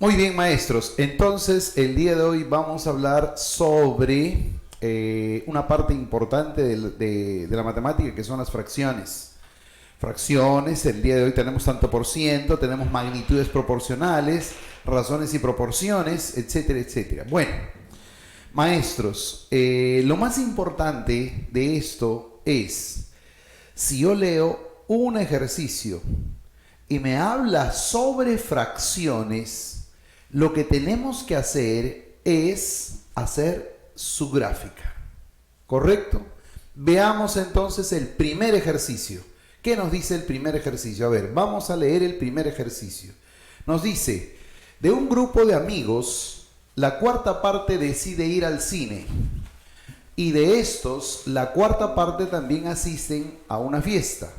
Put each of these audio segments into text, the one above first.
Muy bien, maestros. Entonces, el día de hoy vamos a hablar sobre una parte importante de la matemática, que son las fracciones. Fracciones, el día de hoy tenemos tanto por ciento, tenemos magnitudes proporcionales, razones y proporciones, etcétera, etcétera. Bueno, maestros, lo más importante de esto es, si yo leo un ejercicio y me habla sobre fracciones, lo que tenemos que hacer es hacer su gráfica, ¿correcto? Veamos entonces el primer ejercicio. ¿Qué nos dice el primer ejercicio? A ver, vamos a leer el primer ejercicio. Nos dice, de un grupo de amigos, la cuarta parte decide ir al cine. Y de estos, la cuarta parte también asisten a una fiesta.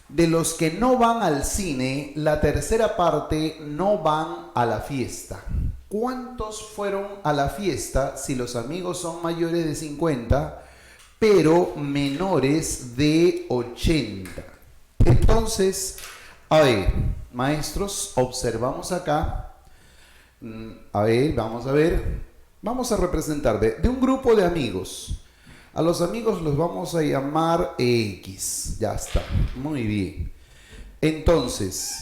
De los que no van al cine, la tercera parte no van a la fiesta. ¿Cuántos fueron a la fiesta si los amigos son mayores de 50, pero menores de 80? Entonces, a ver, maestros, observamos acá. A ver, vamos a ver. Vamos a representar de un grupo de amigos. A los amigos los vamos a llamar X. Ya está. Muy bien. Entonces,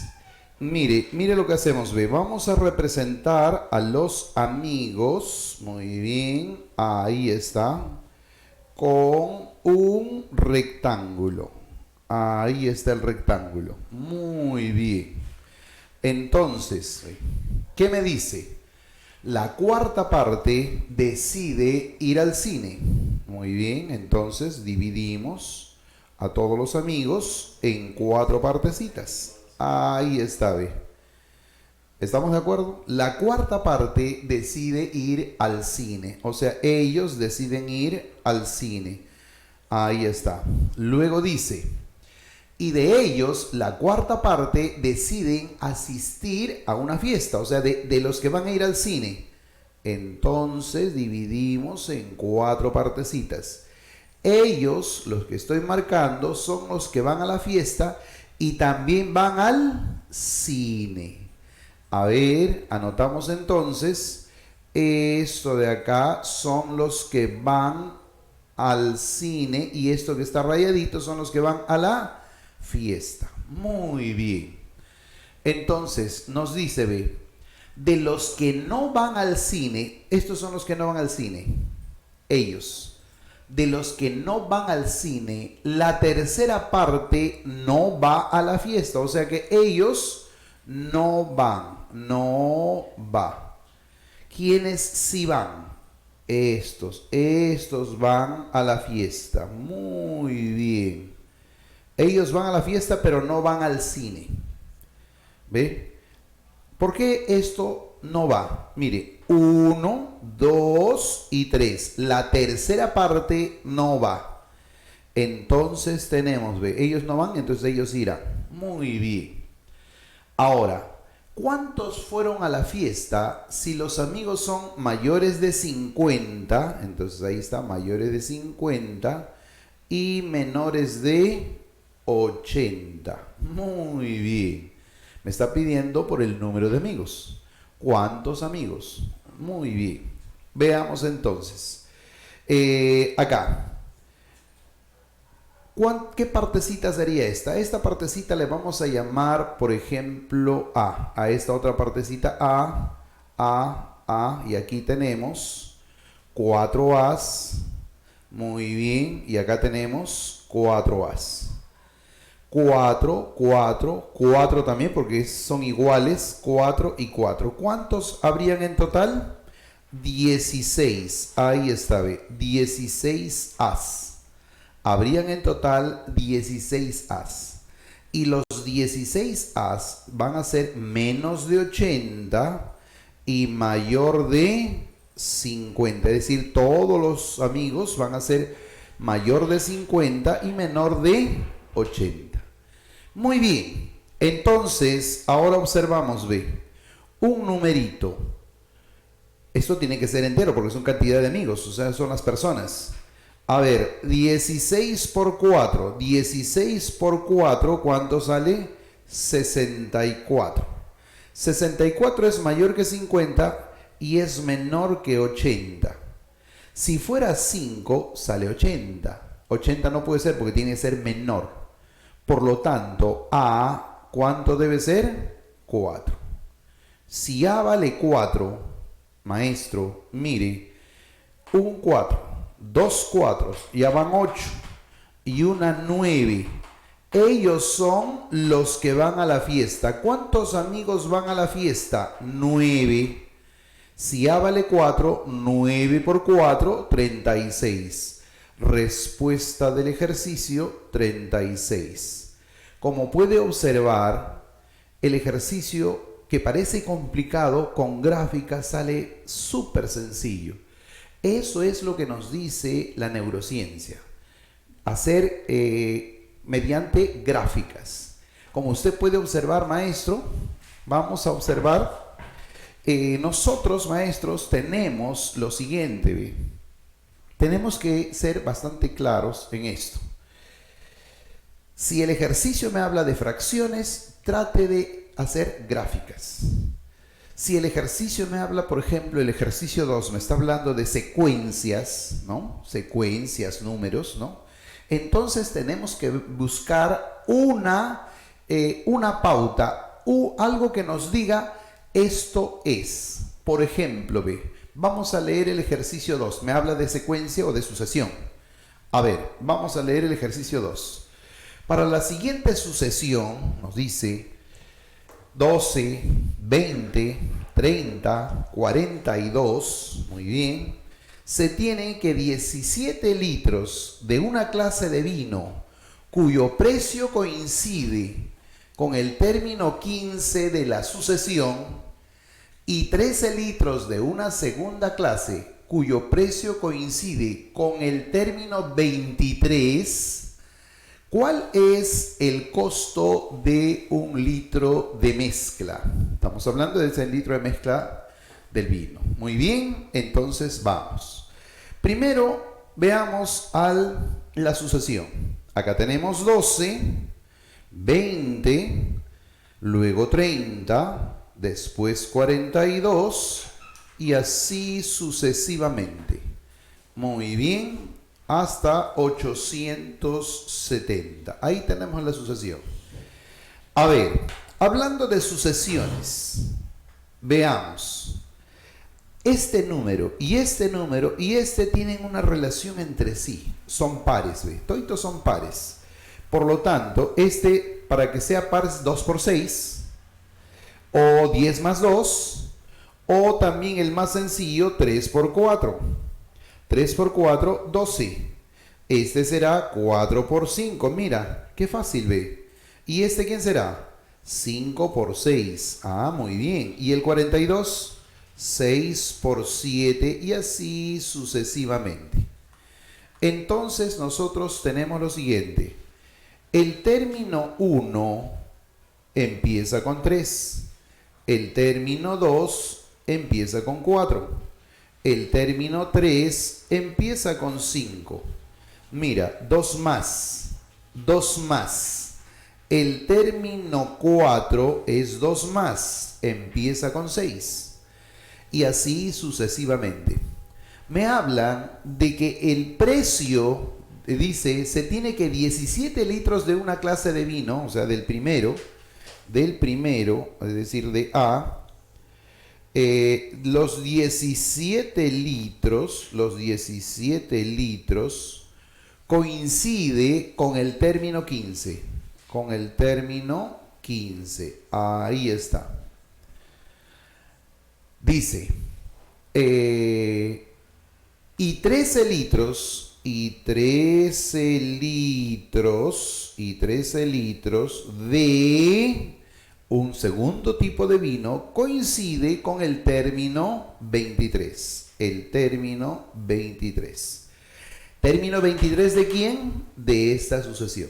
mire lo que hacemos. Ve, vamos a representar a los amigos. Muy bien. Ahí está. Con un rectángulo. Ahí está el rectángulo. Muy bien. Entonces, ¿qué me dice? La cuarta parte decide ir al cine. Muy bien, entonces dividimos a todos los amigos en 4 partecitas. Ahí está, ve. ¿Estamos de acuerdo? La cuarta parte decide ir al cine. O sea, ellos deciden ir al cine. Ahí está. Luego dice, y de ellos, la cuarta parte deciden asistir a una fiesta. O sea, de los que van a ir al cine. Entonces dividimos en 4 partecitas. Ellos, los que estoy marcando, son los que van a la fiesta y también van al cine. A ver, anotamos entonces. Esto de acá son los que van al cine y esto que está rayadito son los que van a la fiesta. Muy bien. Entonces nos dice, ve, de los que no van al cine, estos son los que no van al cine, ellos. De los que no van al cine, la tercera parte no va a la fiesta. O sea que ellos no van, no va. ¿Quiénes sí van? Estos van a la fiesta. Muy bien. Ellos van a la fiesta, pero no van al cine. ¿Ve? ¿Por qué esto no va? Mire, 1, 2 y 3. La tercera parte no va. Entonces tenemos, ve, ellos no van, entonces ellos irán. Muy bien. Ahora, ¿cuántos fueron a la fiesta si los amigos son mayores de 50? Entonces ahí está, mayores de 50 y menores de 80. Muy bien. Me está pidiendo por el número de amigos. ¿Cuántos amigos? Muy bien. Veamos entonces. Acá. ¿Qué partecita sería esta? Esta partecita le vamos a llamar, por ejemplo, A. A esta otra partecita A. Y aquí tenemos 4 A's. Muy bien. Y acá tenemos 4 A's. 4 también, porque son iguales, 4 y 4. ¿Cuántos habrían en total? 16. Ahí está, ve, 16 As. Habrían en total 16 As. Y los 16 As van a ser menos de 80 y mayor de 50. Es decir, todos los amigos van a ser mayor de 50 y menor de 80. Muy bien, entonces ahora observamos, ve, un numerito. Esto tiene que ser entero porque son cantidad de amigos, o sea, son las personas. A ver, 16 por 4. 16 por 4, ¿cuánto sale? 64. 64 es mayor que 50 y es menor que 80. Si fuera 5, sale 80. 80 no puede ser porque tiene que ser menor. Por lo tanto, A, ¿cuánto debe ser? 4. Si A vale 4, maestro, mire, un 4, dos 4, ya van 8 y una 9. Ellos son los que van a la fiesta. ¿Cuántos amigos van a la fiesta? 9. Si A vale 4, 9 por 4, 36. Respuesta del ejercicio, 36. Como puede observar, el ejercicio que parece complicado con gráficas sale súper sencillo. Eso es lo que nos dice la neurociencia. Hacer mediante gráficas. Como usted puede observar, maestro, vamos a observar, nosotros, maestros, tenemos lo siguiente, ¿ve? Tenemos que ser bastante claros en esto. Si el ejercicio me habla de fracciones, trate de hacer gráficas. Si el ejercicio me habla, por ejemplo, el ejercicio 2 me está hablando de secuencias, ¿no? Secuencias, números, ¿no? Entonces tenemos que buscar una pauta, algo que nos diga esto es. Por ejemplo, ve, vamos a leer el ejercicio 2. ¿Me habla de secuencia o de sucesión? A ver, vamos a leer el ejercicio 2. Para la siguiente sucesión, nos dice 12, 20, 30, 42, muy bien. Se tiene que 17 litros de una clase de vino cuyo precio coincide con el término 15 de la sucesión y 13 litros de una segunda clase cuyo precio coincide con el término 23, ¿cuál es el costo de un litro de mezcla? Estamos hablando de ese litro de mezcla del vino. Muy bien, entonces vamos. Primero veamos la sucesión. Acá tenemos 12, 20, luego 30, después 42 y así sucesivamente. Muy bien, hasta 870. Ahí tenemos la sucesión. A ver, hablando de sucesiones, veamos. Este número y este número y este tienen una relación entre sí. Son pares, ¿ve? Todos son pares. Por lo tanto, este, para que sea par, es 2 por 6, o 10 más 2, o también el más sencillo, 3 por 4. 3 por 4, 12. Este será 4 por 5. Mira, qué fácil, ¿ve? ¿Y este quién será? 5 por 6. Ah, muy bien. ¿Y el 42? 6 por 7 y así sucesivamente. Entonces nosotros tenemos lo siguiente. El término 1 empieza con 3. El término 2 empieza con 4. El término 3 empieza con 5. Mira, 2 más. 2 más. El término 4 es 2 más. Empieza con 6. Y así sucesivamente. Me hablan de que el precio, dice, se tiene que 17 litros de una clase de vino, o sea, del primero, es decir, de A, los 17 litros coincide con el término 15, con el término 15, ahí está. Dice, y 13 litros de un segundo tipo de vino coincide con el término 23. El término 23. ¿Término 23 de quién? De esta sucesión.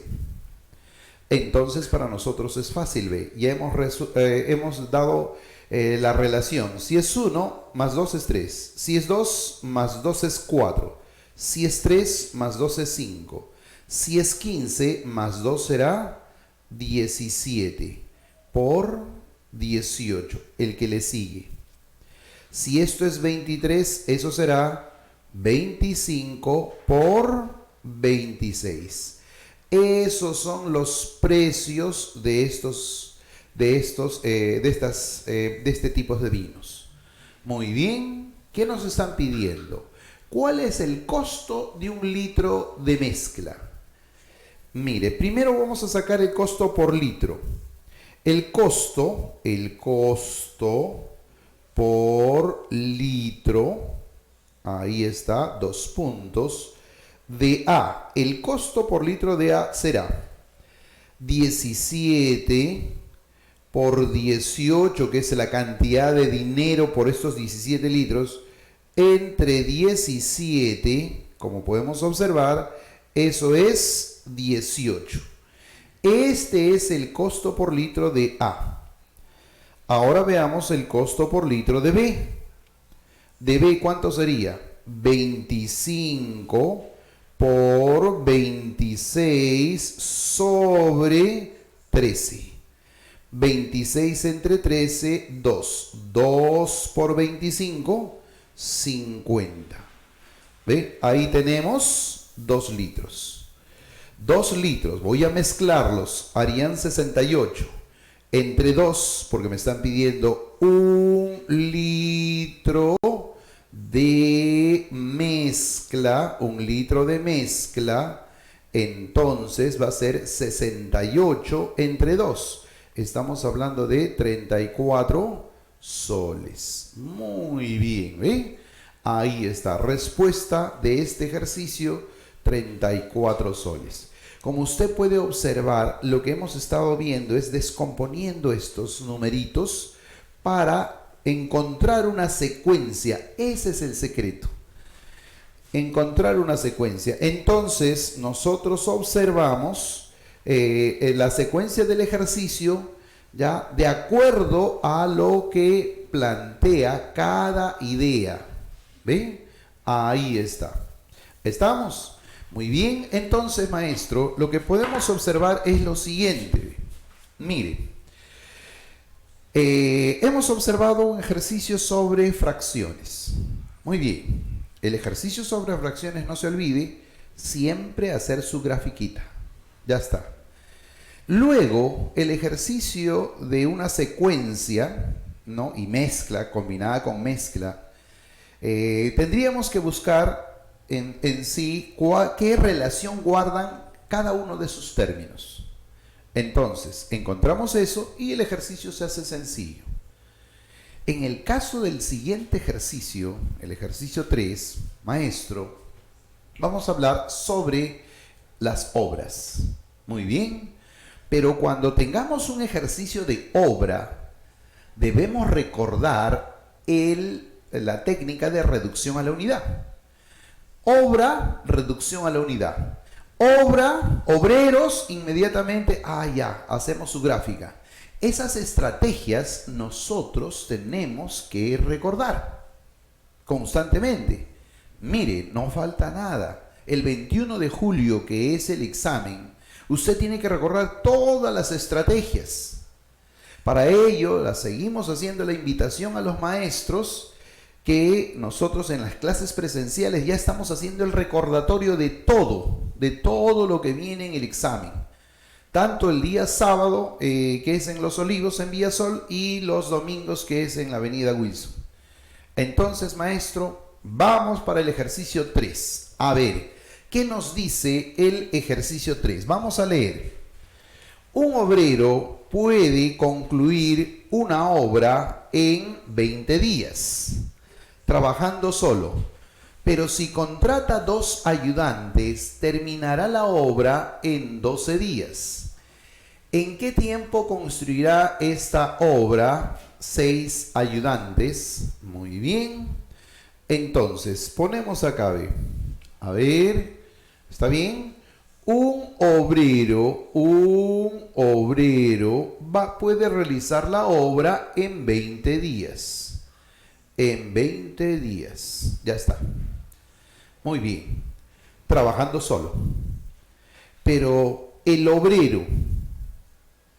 Entonces para nosotros es fácil, ¿ve? Ya hemos dado la relación. Si es 1 más 2 es 3. Si es 2 más 2 es 4. Si es 3 más 2 es 5. Si es 15 más 2 será 17 por 18. El que le sigue. Si esto es 23, eso será 25 por 26. Esos son los precios de este tipo de vinos. Muy bien. ¿Qué nos están pidiendo? ¿Cuál es el costo de 1 litro de mezcla? Mire, primero vamos a sacar el costo por litro. El costo por litro, ahí está, 2 puntos, de A. El costo por litro de A será 17 por 18, que es la cantidad de dinero por estos 17 litros, entre 17, como podemos observar, eso es 18. Este es el costo por litro de A. Ahora veamos el costo por litro de B. De B, ¿cuánto sería? 25 por 26 sobre 13. 26 entre 13, 2. 2 por 25, 50. ¿Ve? Ahí tenemos 2 litros. 2 litros, voy a mezclarlos, harían 68. Entre 2, porque me están pidiendo 1 litro de mezcla, 1 litro de mezcla, entonces va a ser 68 entre 2. Estamos hablando de 34 soles. Muy bien, ¿ve? Ahí está, respuesta de este ejercicio, 34 soles. Como usted puede observar, lo que hemos estado viendo es descomponiendo estos numeritos para encontrar una secuencia. Ese es el secreto. Encontrar una secuencia. Entonces, nosotros observamos la secuencia del ejercicio, ya de acuerdo a lo que plantea cada idea. ¿Ven? Ahí está. ¿Estamos? Muy bien. Entonces, maestro, lo que podemos observar es lo siguiente. Mire, hemos observado un ejercicio sobre fracciones. Muy bien. El ejercicio sobre fracciones, no se olvide, siempre hacer su grafiquita. Ya está. Luego, el ejercicio de una secuencia, ¿no? Y mezcla, combinada con mezcla, tendríamos que buscar en sí qué relación guardan cada uno de sus términos. Entonces, encontramos eso y el ejercicio se hace sencillo. En el caso del siguiente ejercicio, el ejercicio 3, maestro, vamos a hablar sobre las obras. Muy bien, pero cuando tengamos un ejercicio de obra, debemos recordar la técnica de reducción a la unidad. Obra, reducción a la unidad. Obra, obreros, inmediatamente, ya, hacemos su gráfica. Esas estrategias nosotros tenemos que recordar constantemente. Mire, no falta nada. El 21 de julio, que es el examen, usted tiene que recordar todas las estrategias. Para ello, seguimos haciendo la invitación a los maestros que nosotros en las clases presenciales ya estamos haciendo el recordatorio de todo lo que viene en el examen. Tanto el día sábado, que es en Los Olivos, en Villasol, y los domingos, que es en la avenida Wilson. Entonces, maestro, vamos para el ejercicio 3. A ver, ¿qué nos dice el ejercicio 3? Vamos a leer. Un obrero puede concluir una obra en 20 días, trabajando solo. Pero si contrata 2 ayudantes, terminará la obra en 12 días. ¿En qué tiempo construirá esta obra 6 ayudantes? Muy bien. Entonces, ponemos acá, a ver, ¿está bien? Un obrero puede realizar la obra en 20 días. En 20 días. Ya está. Muy bien. Trabajando solo. Pero el obrero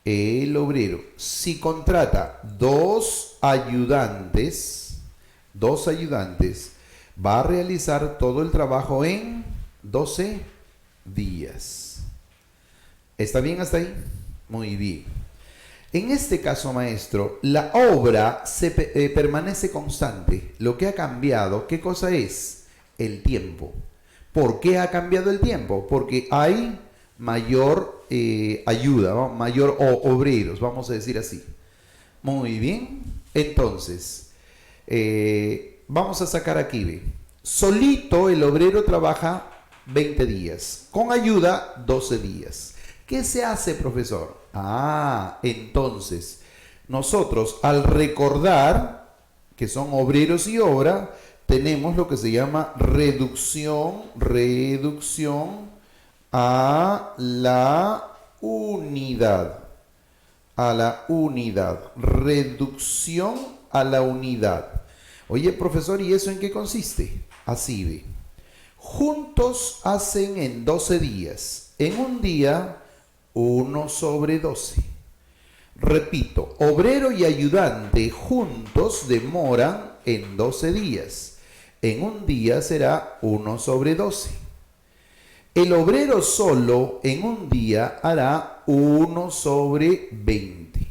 El obrero, si contrata dos ayudantes, va a realizar todo el trabajo en 12 días. ¿Está bien hasta ahí? Muy bien. En este caso, maestro, la obra permanece constante. Lo que ha cambiado, ¿qué cosa es? El tiempo. ¿Por qué ha cambiado el tiempo? Porque hay mayor ayuda, ¿no? Mayor obreros, vamos a decir así. Muy bien. Entonces, vamos a sacar aquí, ¿ve? Solito el obrero trabaja 20 días. Con ayuda, 12 días. ¿Qué se hace, profesor? Entonces, nosotros al recordar que son obreros y obra, tenemos lo que se llama reducción a la unidad. Reducción a la unidad. Oye, profesor, ¿y eso en qué consiste? Así ve. Juntos hacen en 12 días. En un día, 1 sobre 12. Repito, obrero y ayudante juntos demoran en 12 días. En un día será 1 sobre 12. El obrero solo en un día hará 1 sobre 20.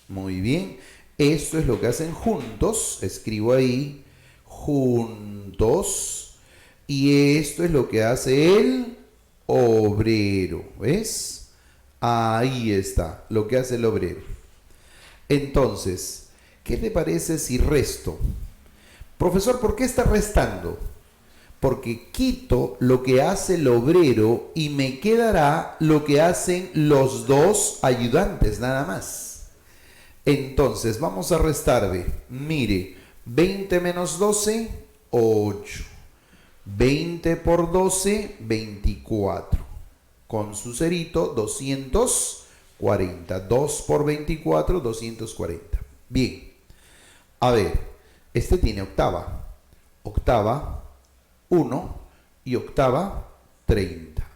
Muy bien. Esto es lo que hacen juntos. Escribo ahí, juntos. Y esto es lo que hace el obrero. ¿Ves? Ahí está, lo que hace el obrero. Entonces, ¿qué te parece si resto? Profesor, ¿por qué está restando? Porque quito lo que hace el obrero y me quedará lo que hacen los dos ayudantes, nada más. Entonces, vamos a restar, ve. Mire, 20 menos 12, 8. 20 por 12, 24. Con su cerito, 240. 2 por 24, 240. Bien. A ver, este tiene octava. Octava, 1 y octava, 30.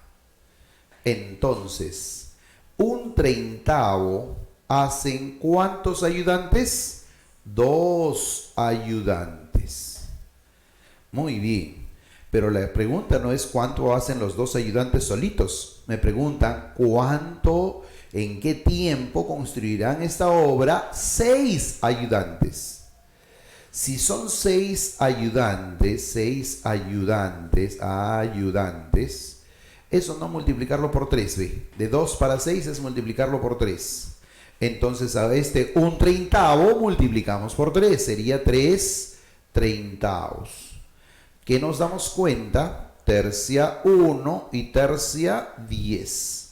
Entonces, un treintavo hacen ¿cuántos ayudantes? 2 ayudantes. Muy bien. Pero la pregunta no es cuánto hacen los 2 ayudantes solitos. Me preguntan cuánto, en qué tiempo construirán esta obra 6 ayudantes. Si son 6 ayudantes, eso no multiplicarlo por 3, ¿ve? De 2 para 6 es multiplicarlo por 3. Entonces a este un treintavo multiplicamos por 3, sería 3 treintavos. ¿Qué nos damos cuenta? Tercia 1 y tercia 10.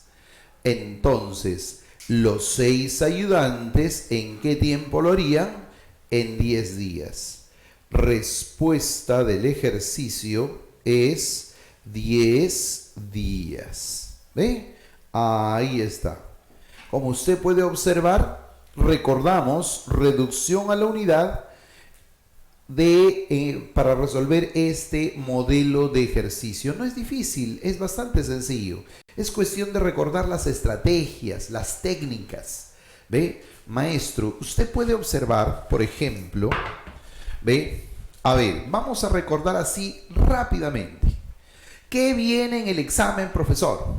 Entonces, los 6 ayudantes, ¿en qué tiempo lo harían? En 10 días. Respuesta del ejercicio es 10 días. ¿Ve? Ahí está. Como usted puede observar, recordamos reducción a la unidad para resolver este modelo de ejercicio. No es difícil, es bastante sencillo. Es cuestión de recordar las estrategias, las técnicas. ¿Ve? Maestro, usted puede observar, por ejemplo, ¿ve? A ver, vamos a recordar así rápidamente. ¿Qué viene en el examen, profesor?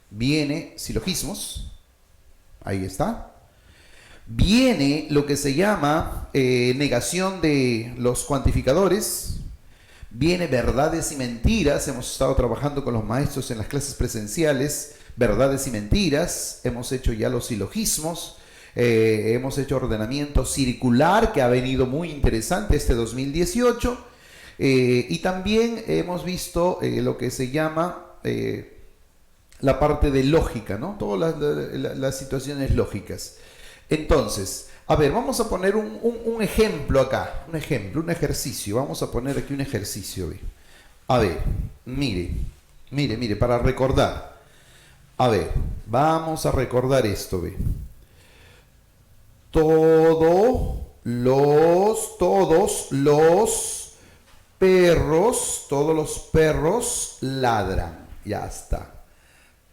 Viene silogismos. Ahí está. Viene lo que se llama negación de los cuantificadores. Viene verdades y mentiras. Hemos estado trabajando con los maestros en las clases presenciales. Verdades y mentiras. Hemos hecho ya los silogismos. Hemos hecho ordenamiento circular, que ha venido muy interesante este 2018. Y también hemos visto lo que se llama la parte de lógica, ¿no? Todas las situaciones lógicas. Entonces, a ver, vamos a poner un ejemplo acá, un ejercicio. Vamos a poner aquí un ejercicio. ¿Ve? A ver, mire, para recordar. A ver, vamos a recordar esto, ¿ve? Todos los perros ladran. Ya está.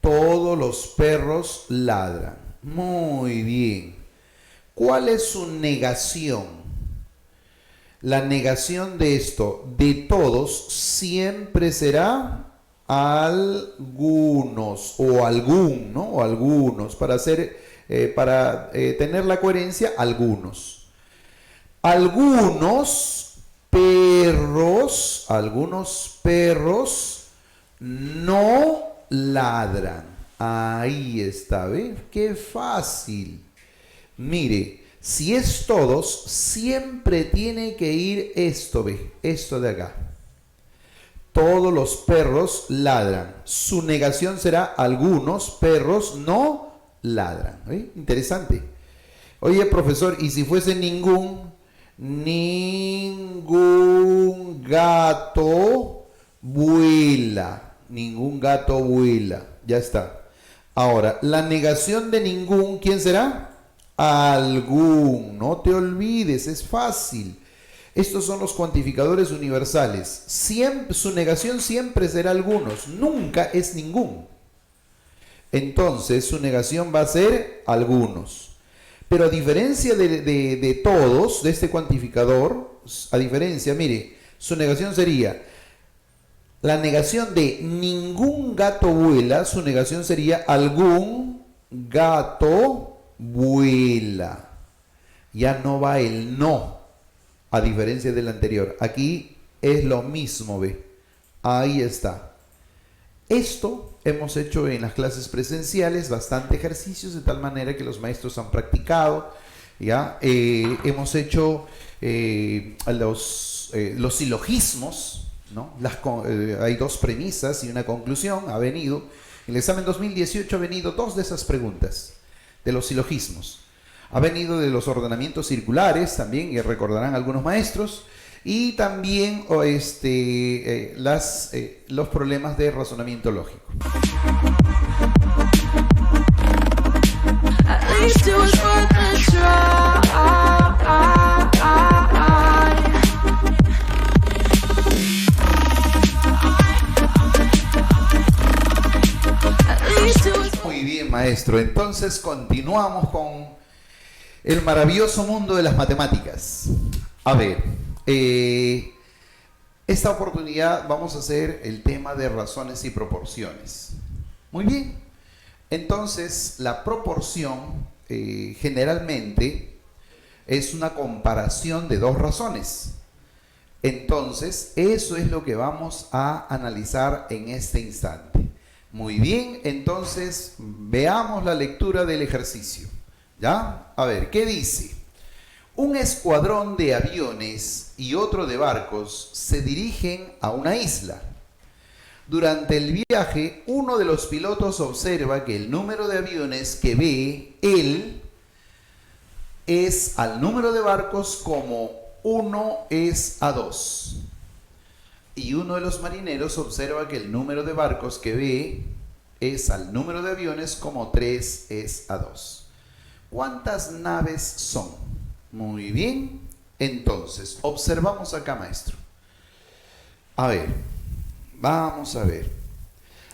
Todos los perros ladran. Muy bien. ¿Cuál es su negación? La negación de esto, de todos, siempre será algunos o algún, ¿no? O algunos, tener la coherencia, algunos. Algunos perros no ladran. Ahí está, ¿ve? Qué fácil. Mire, si es todos, siempre tiene que ir esto, ¿ve? Esto de acá. Todos los perros ladran. Su negación será algunos perros no ladran. ¿Ve? Interesante. Oye, profesor, ¿y si fuese ningún gato vuela? Ningún gato vuela. Ya está. Ahora, la negación de ningún, ¿quién será? Algún. No te olvides, es fácil. Estos son los cuantificadores universales. Su negación siempre será algunos, nunca es ningún. Entonces, su negación va a ser algunos. Pero a diferencia de todos, de este cuantificador, mire, su negación sería, la negación de ningún gato vuela, su negación sería algún gato vuela. Ya no va el no, a diferencia del anterior. Aquí es lo mismo, ¿ve? Ahí está. Esto hemos hecho en las clases presenciales, bastante ejercicios, de tal manera que los maestros han practicado, ¿ya? Hemos hecho los silogismos, ¿no? Hay dos premisas y una conclusión, ha venido. En el examen 2018 ha venido dos de esas preguntas, de los silogismos. Ha venido de los ordenamientos circulares también, y recordarán algunos maestros, y también los problemas de razonamiento lógico. Muy bien, maestro. Entonces continuamos con el maravilloso mundo de las matemáticas. A ver, esta oportunidad vamos a hacer el tema de razones y proporciones. Muy bien. Entonces, la proporción generalmente es una comparación de dos razones. Entonces, eso es lo que vamos a analizar en este instante. Muy bien, entonces veamos la lectura del ejercicio. ¿Ya? A ver, ¿qué dice? Un escuadrón de aviones y otro de barcos se dirigen a una isla. Durante el viaje, uno de los pilotos observa que el número de aviones que ve él es al número de barcos como 1 es a 2. Y uno de los marineros observa que el número de barcos que ve es al número de aviones como 3 es a 2. ¿Cuántas naves son? Muy bien. Entonces, observamos acá, maestro. A ver, vamos a ver.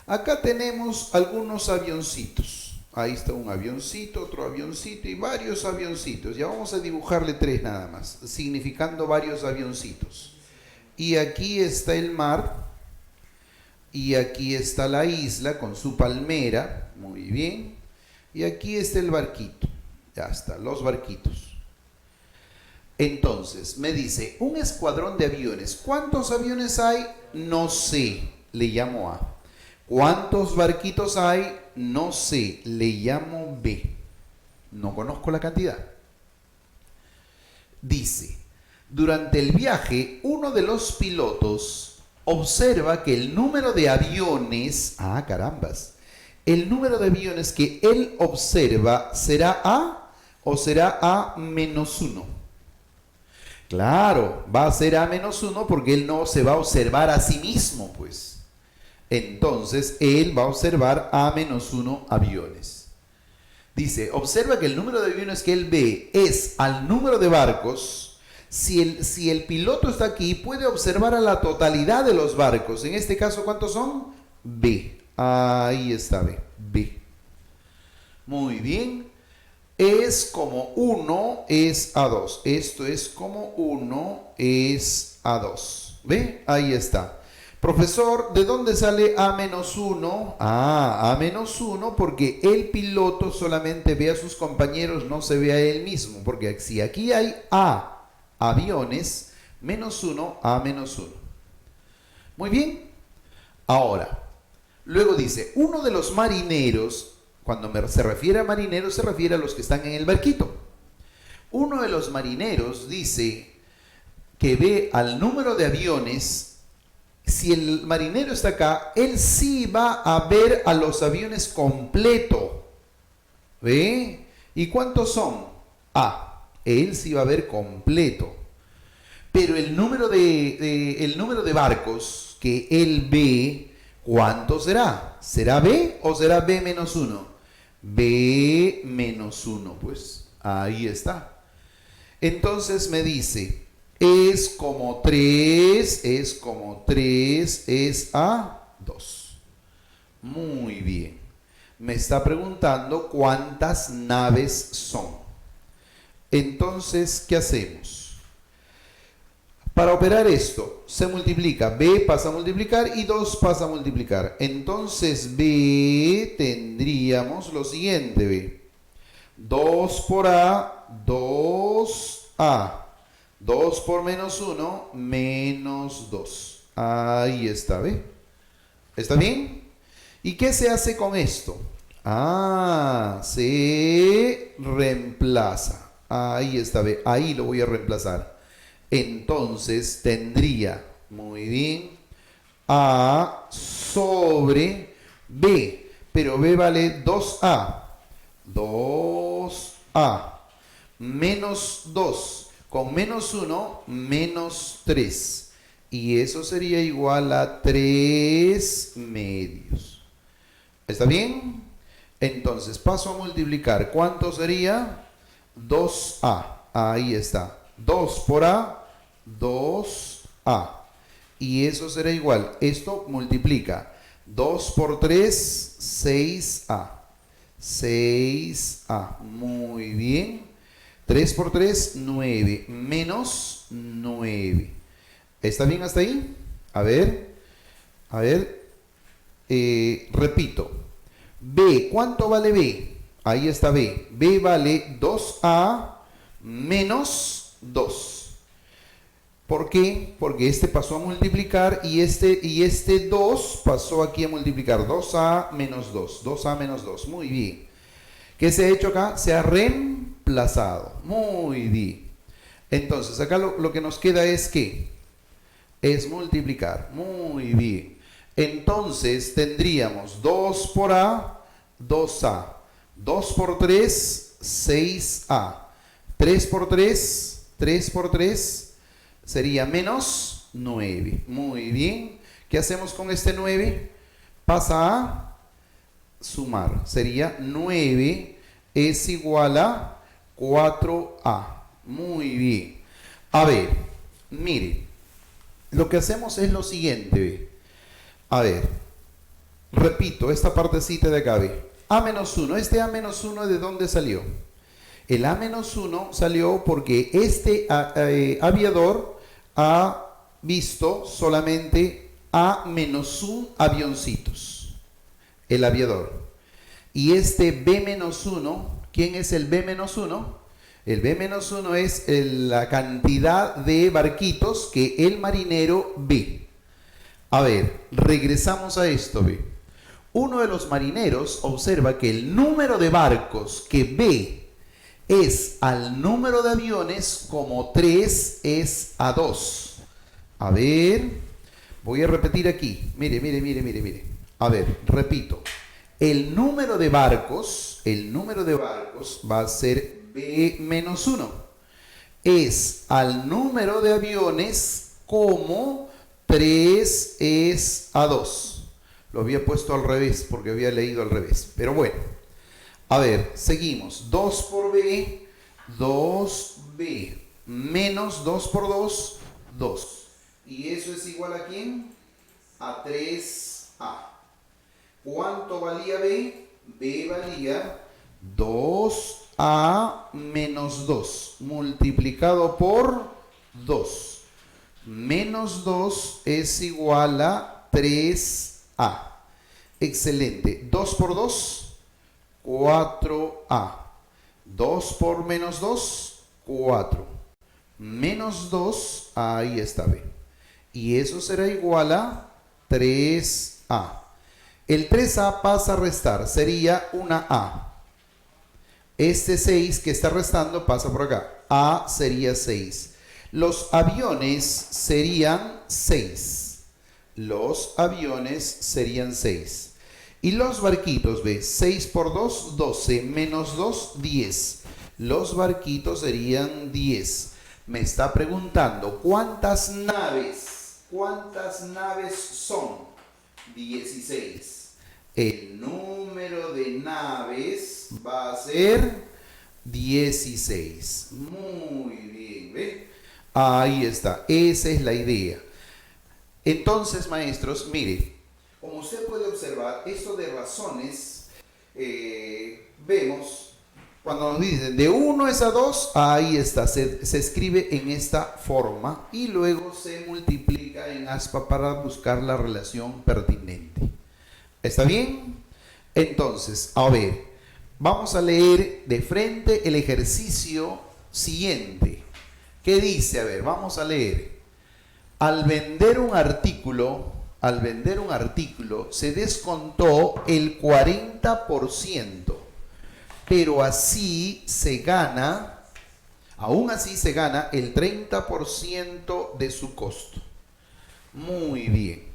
Acá tenemos algunos avioncitos. Ahí está un avioncito, otro avioncito y varios avioncitos. Ya vamos a dibujarle 3 nada más, significando varios avioncitos. Y aquí está el mar. Y aquí está la isla con su palmera. Muy bien. Y aquí está el barquito. Ya está, los barquitos. Entonces, me dice, un escuadrón de aviones. ¿Cuántos aviones hay? No sé, le llamo A. ¿Cuántos barquitos hay? No sé, le llamo B. No conozco la cantidad. Dice, durante el viaje, uno de los pilotos observa que el número de aviones, carambas, el número de aviones que él observa será A o será A menos 1. Claro, va a ser A menos 1 porque él no se va a observar a sí mismo, pues. Entonces, él va a observar A menos 1 aviones. Dice, observa que el número de aviones que él ve es al número de barcos. Si el piloto está aquí, puede observar a la totalidad de los barcos. En este caso, ¿cuántos son? B. Ahí está B. B. Muy bien. es como 1 es a 2. Esto es como 1 es a 2. ¿Ve? Ahí está. Profesor, ¿de dónde sale A menos 1? A menos 1 porque el piloto solamente ve a sus compañeros, no se ve a él mismo. Porque si aquí hay A aviones, menos 1, A menos 1. Muy bien. Ahora, luego dice, uno de los marineros, cuando se refiere a marineros, se refiere a los que están en el barquito. Uno de los marineros dice que ve al número de aviones. Si el marinero está acá, él sí va a ver a los aviones completo. ¿Ve? ¿Y cuántos son? Él sí va a ver completo. Pero el número de barcos que él ve, ¿cuánto será? ¿Será B o será B menos 1? B menos 1, pues ahí está. Entonces me dice, es como 3 es a 2. Muy bien. Me está preguntando cuántas naves son. Entonces, ¿qué hacemos? Para operar esto, se multiplica. B pasa a multiplicar y 2 pasa a multiplicar. Entonces, B tendríamos lo siguiente, B. 2 por A, 2A. 2 por menos 1, menos 2. Ahí está, ¿ve? ¿Está bien? ¿Y qué se hace con esto? Se reemplaza. Ahí está, ¿ve? Ahí lo voy a reemplazar. Entonces tendría, muy bien, A sobre B. Pero B vale 2A. 2A. Menos 2. Con menos 1, menos 3. Y eso sería igual a 3 medios. ¿Está bien? Entonces paso a multiplicar. ¿Cuánto sería? 2A. Ahí está. 2 por A, 2A. Y eso será igual. Esto multiplica. 2 por 3, 6A. 6A. Muy bien. 3 por 3, 9. Menos 9. ¿Está bien hasta ahí? A ver. Repito. B, ¿cuánto vale B? Ahí está B. B vale 2A menos 2. ¿Por qué? Porque este pasó a multiplicar y este 2 pasó aquí a multiplicar. 2A menos 2. 2A menos 2. Muy bien. ¿Qué se ha hecho acá? Se ha reemplazado. Muy bien. Entonces, acá lo que nos queda es ¿qué? Es multiplicar. Muy bien. Entonces, tendríamos 2 por A, 2A. 2 por 3, 6A. 3 por 3, 3 por 3, sería menos 9. Muy bien. ¿Qué hacemos con este 9? Pasa a sumar. Sería 9 es igual a 4A. Muy bien. A ver, mire. Lo que hacemos es lo siguiente. A ver, repito, esta partecita de acá, ve. A menos 1. Este A menos 1, ¿de dónde salió? El A menos 1 salió porque este aviador ha visto solamente A menos 1 avioncitos. El aviador. Y este B menos 1, ¿quién es el B menos 1? El B menos 1 es la cantidad de barquitos que el marinero ve. A ver, regresamos a esto, ve. Uno de los marineros observa que el número de barcos que ve es al número de aviones como 3 es a 2. A ver, voy a repetir aquí. Mire. A ver, repito. El número de barcos va a ser B menos 1. Es al número de aviones como 3 es a 2. Lo había puesto al revés porque había leído al revés. Pero bueno. A ver, seguimos. 2 por B, 2B. Menos 2 por 2, 2. ¿Y eso es igual a quién? A 3A. ¿Cuánto valía B? B valía 2 A menos 2 multiplicado por 2. Menos 2 es igual a 3A. Excelente. 2 por 2, 4A. 2 por menos 2, 4. Menos 2, ahí está B. Y eso será igual a 3A. El 3A pasa a restar, sería una A. Este 6 que está restando pasa por acá. A sería 6. Los aviones serían 6. Los aviones serían 6. Y los barquitos, ¿ves? 6 por 2, 12. Menos 2, 10. Los barquitos serían 10. Me está preguntando, ¿cuántas naves? ¿Cuántas naves son? 16. El número de naves va a ser 16. Muy bien, ¿ve? Ahí está, esa es la idea. Entonces, maestros, mire, como usted puede observar, esto de razones, vemos, cuando nos dicen de 1 es a 2, ahí está, se escribe en esta forma y luego se multiplica en aspa para buscar la relación pertinente. ¿Está bien? Entonces, a ver, vamos a leer de frente el ejercicio siguiente. ¿Qué dice? A ver, vamos a leer. Al vender un artículo, se descontó el 40%, pero así se gana, aún así se gana el 30% de su costo. Muy bien.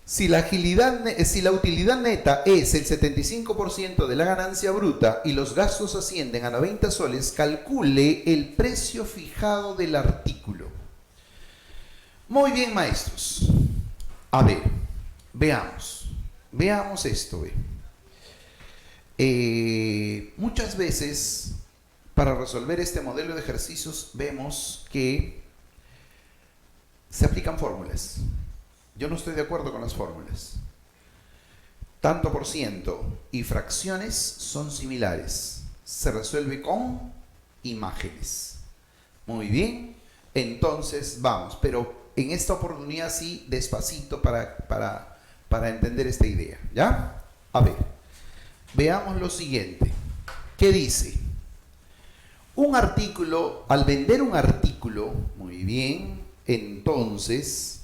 Si la utilidad neta es el 75% de la ganancia bruta y los gastos ascienden a 90 soles, calcule el precio fijado del artículo. Muy bien, maestros. A ver, veamos esto. Muchas veces, para resolver este modelo de ejercicios, vemos que se aplican fórmulas. Yo no estoy de acuerdo con las fórmulas. Tanto por ciento y fracciones son similares. Se resuelve con imágenes. Muy bien. Entonces vamos, pero en esta oportunidad sí, despacito para entender esta idea. ¿Ya? A ver, veamos lo siguiente. ¿Qué dice? Un artículo, al vender un artículo, muy bien, entonces...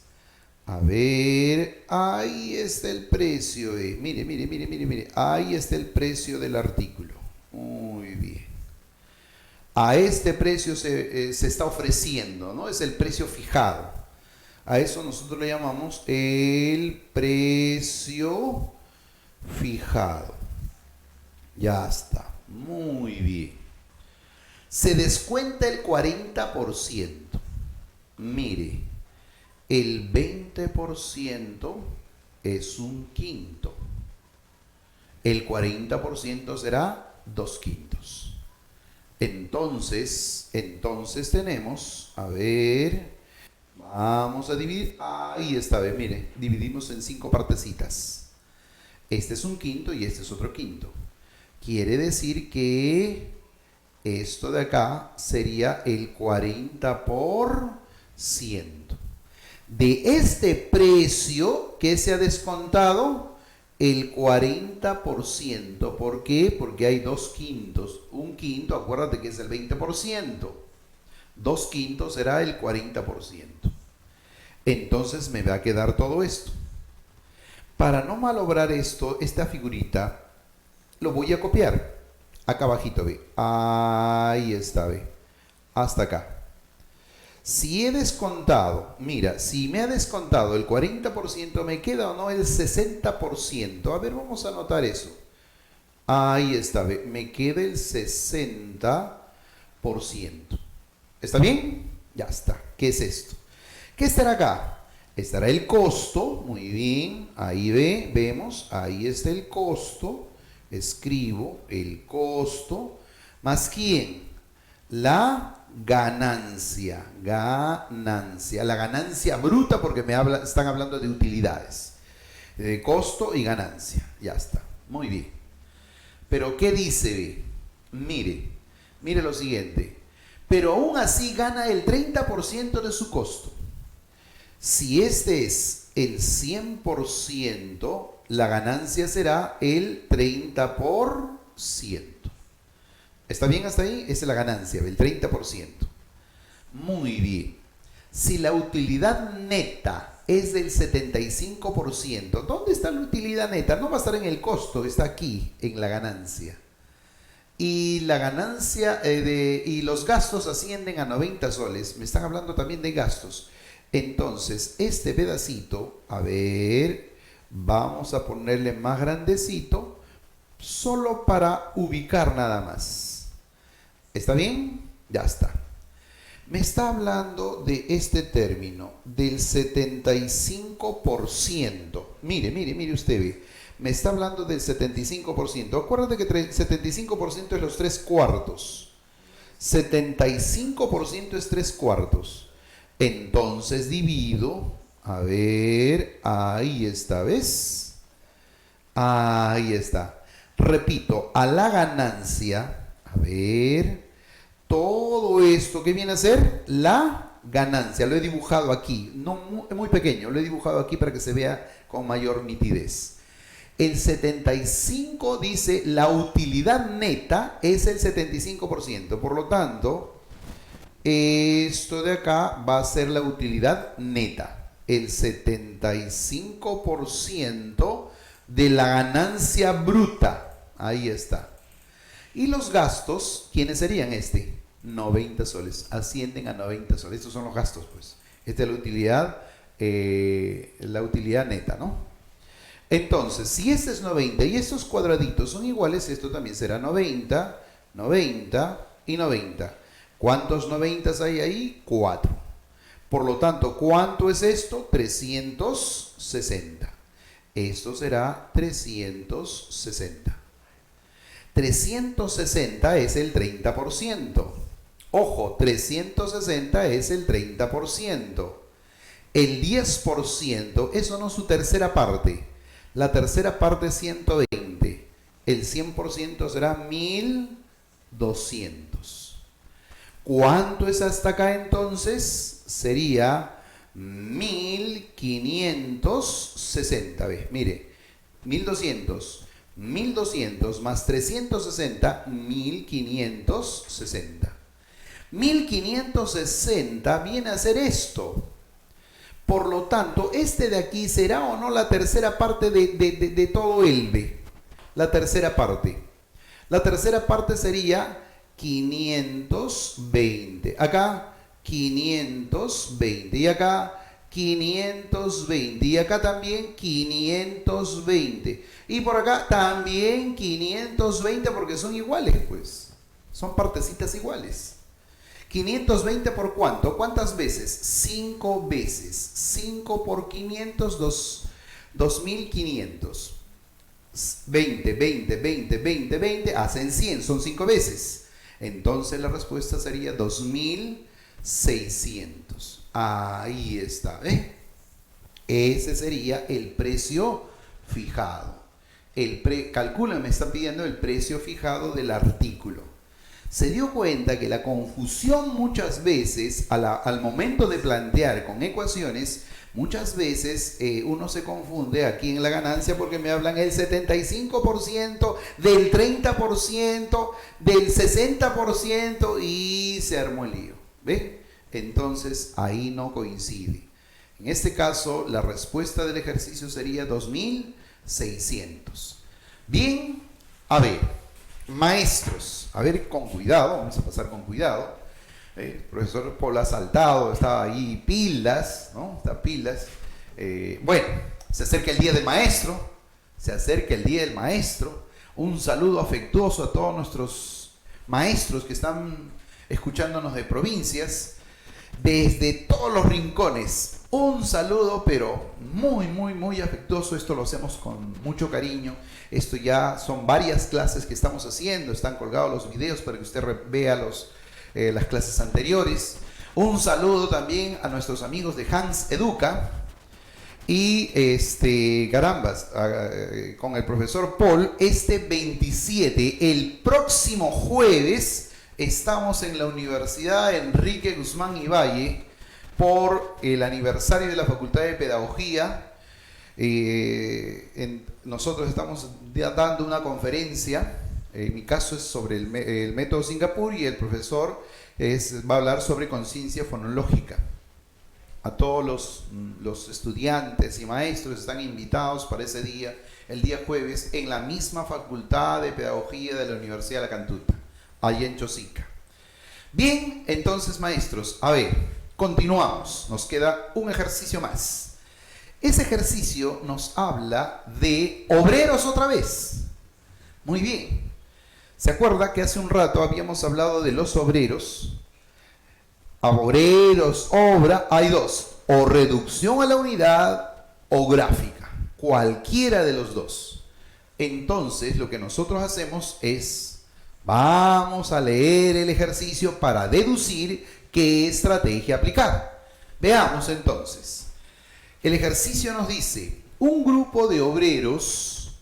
A ver, ahí está el precio. Mire. Ahí está el precio del artículo. Muy bien. A este precio se está ofreciendo, ¿no? Es el precio fijado. A eso nosotros le llamamos el precio fijado. Ya está. Muy bien. Se descuenta el 40%. Mire. El 20% es un quinto. El 40% será 2/5. Entonces tenemos, a ver, vamos a dividir. Ahí está, mire, dividimos en 5 partecitas. Este es un quinto y este es otro quinto. Quiere decir que esto de acá sería el 40%. De este precio que se ha descontado el 40%. ¿Por qué? Porque hay 2/5. Un quinto, acuérdate que es el 20%. 2/5 será el 40%. Entonces me va a quedar todo esto. Para no malograr esto, esta figurita, lo voy a copiar. Acá abajito, ve. Ahí está, ve. Hasta acá. Si he descontado, mira, si me ha descontado el 40%, ¿me queda o no el 60%? A ver, vamos a anotar eso. Ahí está, me queda el 60%. ¿Está bien? Ya está. ¿Qué es esto? ¿Qué estará acá? Estará el costo, muy bien, ahí vemos, ahí está el costo. Escribo el costo, ¿más quién? La ganancia, la ganancia bruta, porque están hablando de utilidades, de costo y ganancia, ya está, muy bien. Pero ¿qué dice? Mire, Mire lo siguiente. Pero aún así gana el 30% de su costo. Si este es el 100%, la ganancia será el 30%. ¿Está bien hasta ahí? Esa es la ganancia, el 30%. Muy bien. Si la utilidad neta es del 75%, ¿dónde está la utilidad neta? No va a estar en el costo, está aquí, en la ganancia. Y la ganancia y los gastos ascienden a 90 soles. Me están hablando también de gastos. Entonces, este pedacito, a ver, vamos a ponerle más grandecito, solo para ubicar nada más. ¿Está bien? Ya está. Me está hablando de este término, del 75%. Mire usted ve. Me está hablando del 75%. Acuérdate que 75% es los 3 cuartos. 75% es 3 cuartos. Entonces divido, a ver, ahí está, ¿ves? Ahí está. Repito, a la ganancia, a ver, todo esto, ¿qué viene a ser? La ganancia. Lo he dibujado aquí, no muy pequeño, lo he dibujado aquí para que se vea con mayor nitidez. El 75 dice la utilidad neta es el 75%. Por lo tanto, esto de acá va a ser la utilidad neta. El 75% de la ganancia bruta. Ahí está. Y los gastos, ¿quiénes serían este? 90 soles. Ascienden a 90 soles. Estos son los gastos, pues. Esta es la utilidad neta, ¿no? Entonces, si este es 90 y estos cuadraditos son iguales, esto también será 90, 90 y 90. ¿Cuántos 90 hay ahí? 4. Por lo tanto, ¿cuánto es esto? 360. Esto será 360. 360 es el 30%. Ojo, 360 es el 30%. El 10%, eso no es su tercera parte. La tercera parte es 120. El 100% será 1200. ¿Cuánto es hasta acá entonces? Sería 1560. ¿Ves? Mire, 1200. 1200 más 360, 1560. 1560 viene a ser esto. Por lo tanto, este de aquí será o no la tercera parte de todo el B. La tercera parte. La tercera parte sería 520. Acá 520. Y acá 520. Y acá también 520. Y por acá también 520 porque son iguales, pues. Son partecitas iguales. 520 por ¿cuánto? ¿Cuántas veces? 5 veces. 5 por 500, 2500. 20, 20, 20, 20, 20, hacen 100, son 5 veces. Entonces la respuesta sería 2600. Ahí está, ¿eh? Ese sería el precio fijado. Calcula, me están pidiendo el precio fijado del artículo. Se dio cuenta que la confusión muchas veces, al momento de plantear con ecuaciones, muchas veces uno se confunde aquí en la ganancia porque me hablan el 75%, del 30%, del 60% y se armó el lío. ¿Ve? Entonces ahí no coincide. En este caso, la respuesta del ejercicio sería 2600. Bien, a ver, maestros, a ver con cuidado, vamos a pasar con cuidado. El profesor Paul ha saltado, estaba ahí pilas, ¿no? Está pilas. Bueno, se acerca el día del maestro, se acerca el día del maestro. Un saludo afectuoso a todos nuestros maestros que están escuchándonos de provincias, desde todos los rincones. Un saludo, pero muy, muy, muy afectuoso. Esto lo hacemos con mucho cariño. Esto ya son varias clases que estamos haciendo. Están colgados los videos para que usted vea las clases anteriores. Un saludo también a nuestros amigos de Hans Educa. Y carambas, con el profesor Paul, este 27, el próximo jueves, Estamos en la Universidad Enrique Guzmán y Valle por el aniversario de la Facultad de Pedagogía. Nosotros estamos dando una conferencia, en mi caso es sobre el método Singapur y el profesor va a hablar sobre conciencia fonológica. A todos los estudiantes y maestros están invitados para ese día, el día jueves, en la misma Facultad de Pedagogía de la Universidad de la Cantuta, allá en Chosica. Bien, entonces maestros, a ver, continuamos, nos queda un ejercicio más. Ese ejercicio nos habla de obreros otra vez. Muy bien. ¿Se acuerda que hace un rato habíamos hablado de los obreros? Obreros, obra, hay dos, o reducción a la unidad o gráfica, cualquiera de los dos. Entonces lo que nosotros hacemos es, vamos a leer el ejercicio para deducir qué estrategia aplicar. Veamos entonces. El ejercicio nos dice, un grupo de obreros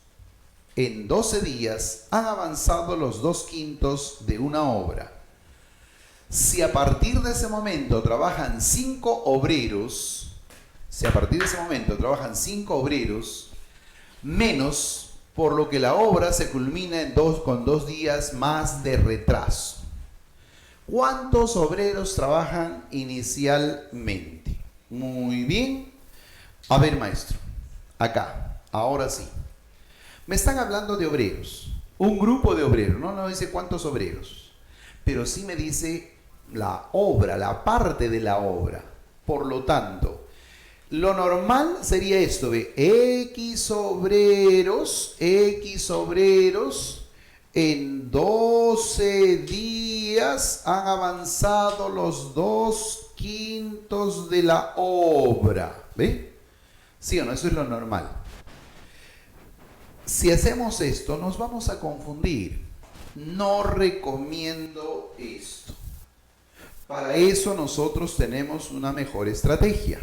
en 12 días han avanzado los 2/5 de una obra. Si a partir de ese momento trabajan 5 obreros, menos por lo que la obra se culmina con 2 días más de retraso. ¿Cuántos obreros trabajan inicialmente? Muy bien. A ver, maestro, acá, ahora sí. Me están hablando de obreros, un grupo de obreros, no dice cuántos obreros, pero sí me dice la obra, la parte de la obra. Por lo tanto, lo normal sería esto, ¿ve? X obreros en 12 días han avanzado los 2/5 de la obra. ¿Ve? ¿Sí o no? Eso es lo normal. Si hacemos esto, nos vamos a confundir. No recomiendo esto. Para eso nosotros tenemos una mejor estrategia.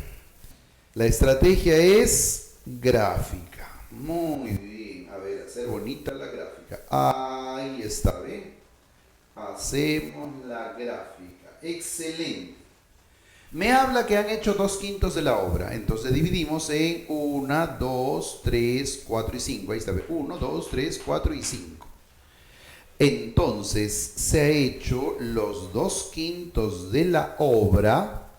La estrategia es gráfica. Muy bien. A ver, hacer bonita la gráfica. Ahí está, ¿ven? Hacemos la gráfica. Excelente. Me habla que han hecho 2/5 de la obra. Entonces dividimos en 1, 2, 3, 4 y 5. Ahí está, ¿ven? 1, 2, 3, 4 y 5. Entonces se ha hecho los 2/5 de la obra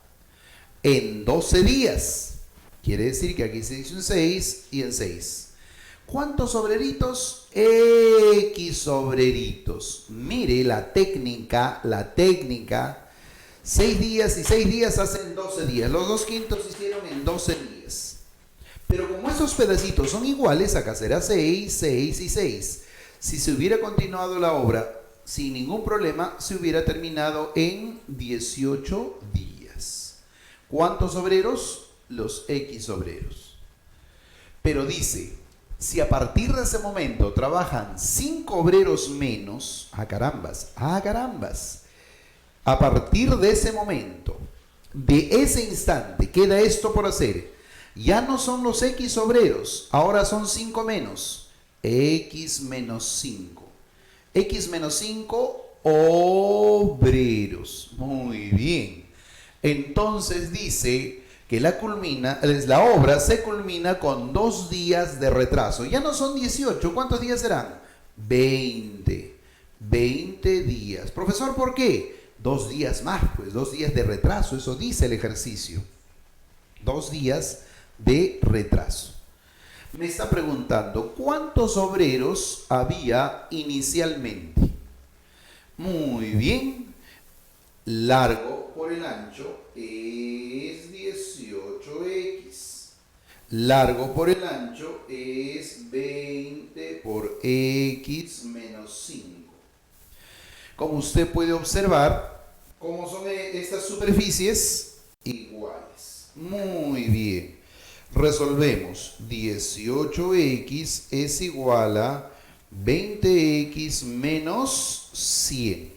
en 12 días. Quiere decir que aquí se hizo en 6 y en 6. ¿Cuántos obreritos? X obreritos. Mire la técnica. 6 días y 6 días hacen 12 días. Los 2/5 se hicieron en 12 días. Pero como esos pedacitos son iguales, acá será 6, 6 y 6. Si se hubiera continuado la obra sin ningún problema, se hubiera terminado en 18 días. ¿Cuántos obreros? Los X obreros. Pero dice, si a partir de ese momento trabajan 5 obreros menos, ¡ah, carambas! A partir de ese momento, de ese instante, queda esto por hacer. Ya no son los X obreros, ahora son 5 menos. X menos 5. X menos 5 obreros. Muy bien. Entonces dice que la obra se culmina con 2 días de retraso. Ya no son 18. ¿Cuántos días serán? 20. 20 días. Profesor, ¿por qué? 2 días más, pues 2 días de retraso. Eso dice el ejercicio. 2 días de retraso. Me está preguntando, ¿cuántos obreros había inicialmente? Muy bien. Largo por el ancho es 18x. Largo por el ancho es 20 por x menos 5. Como usted puede observar, ¿cómo son estas superficies? Iguales. Muy bien. Resolvemos. 18x es igual a 20x menos 100.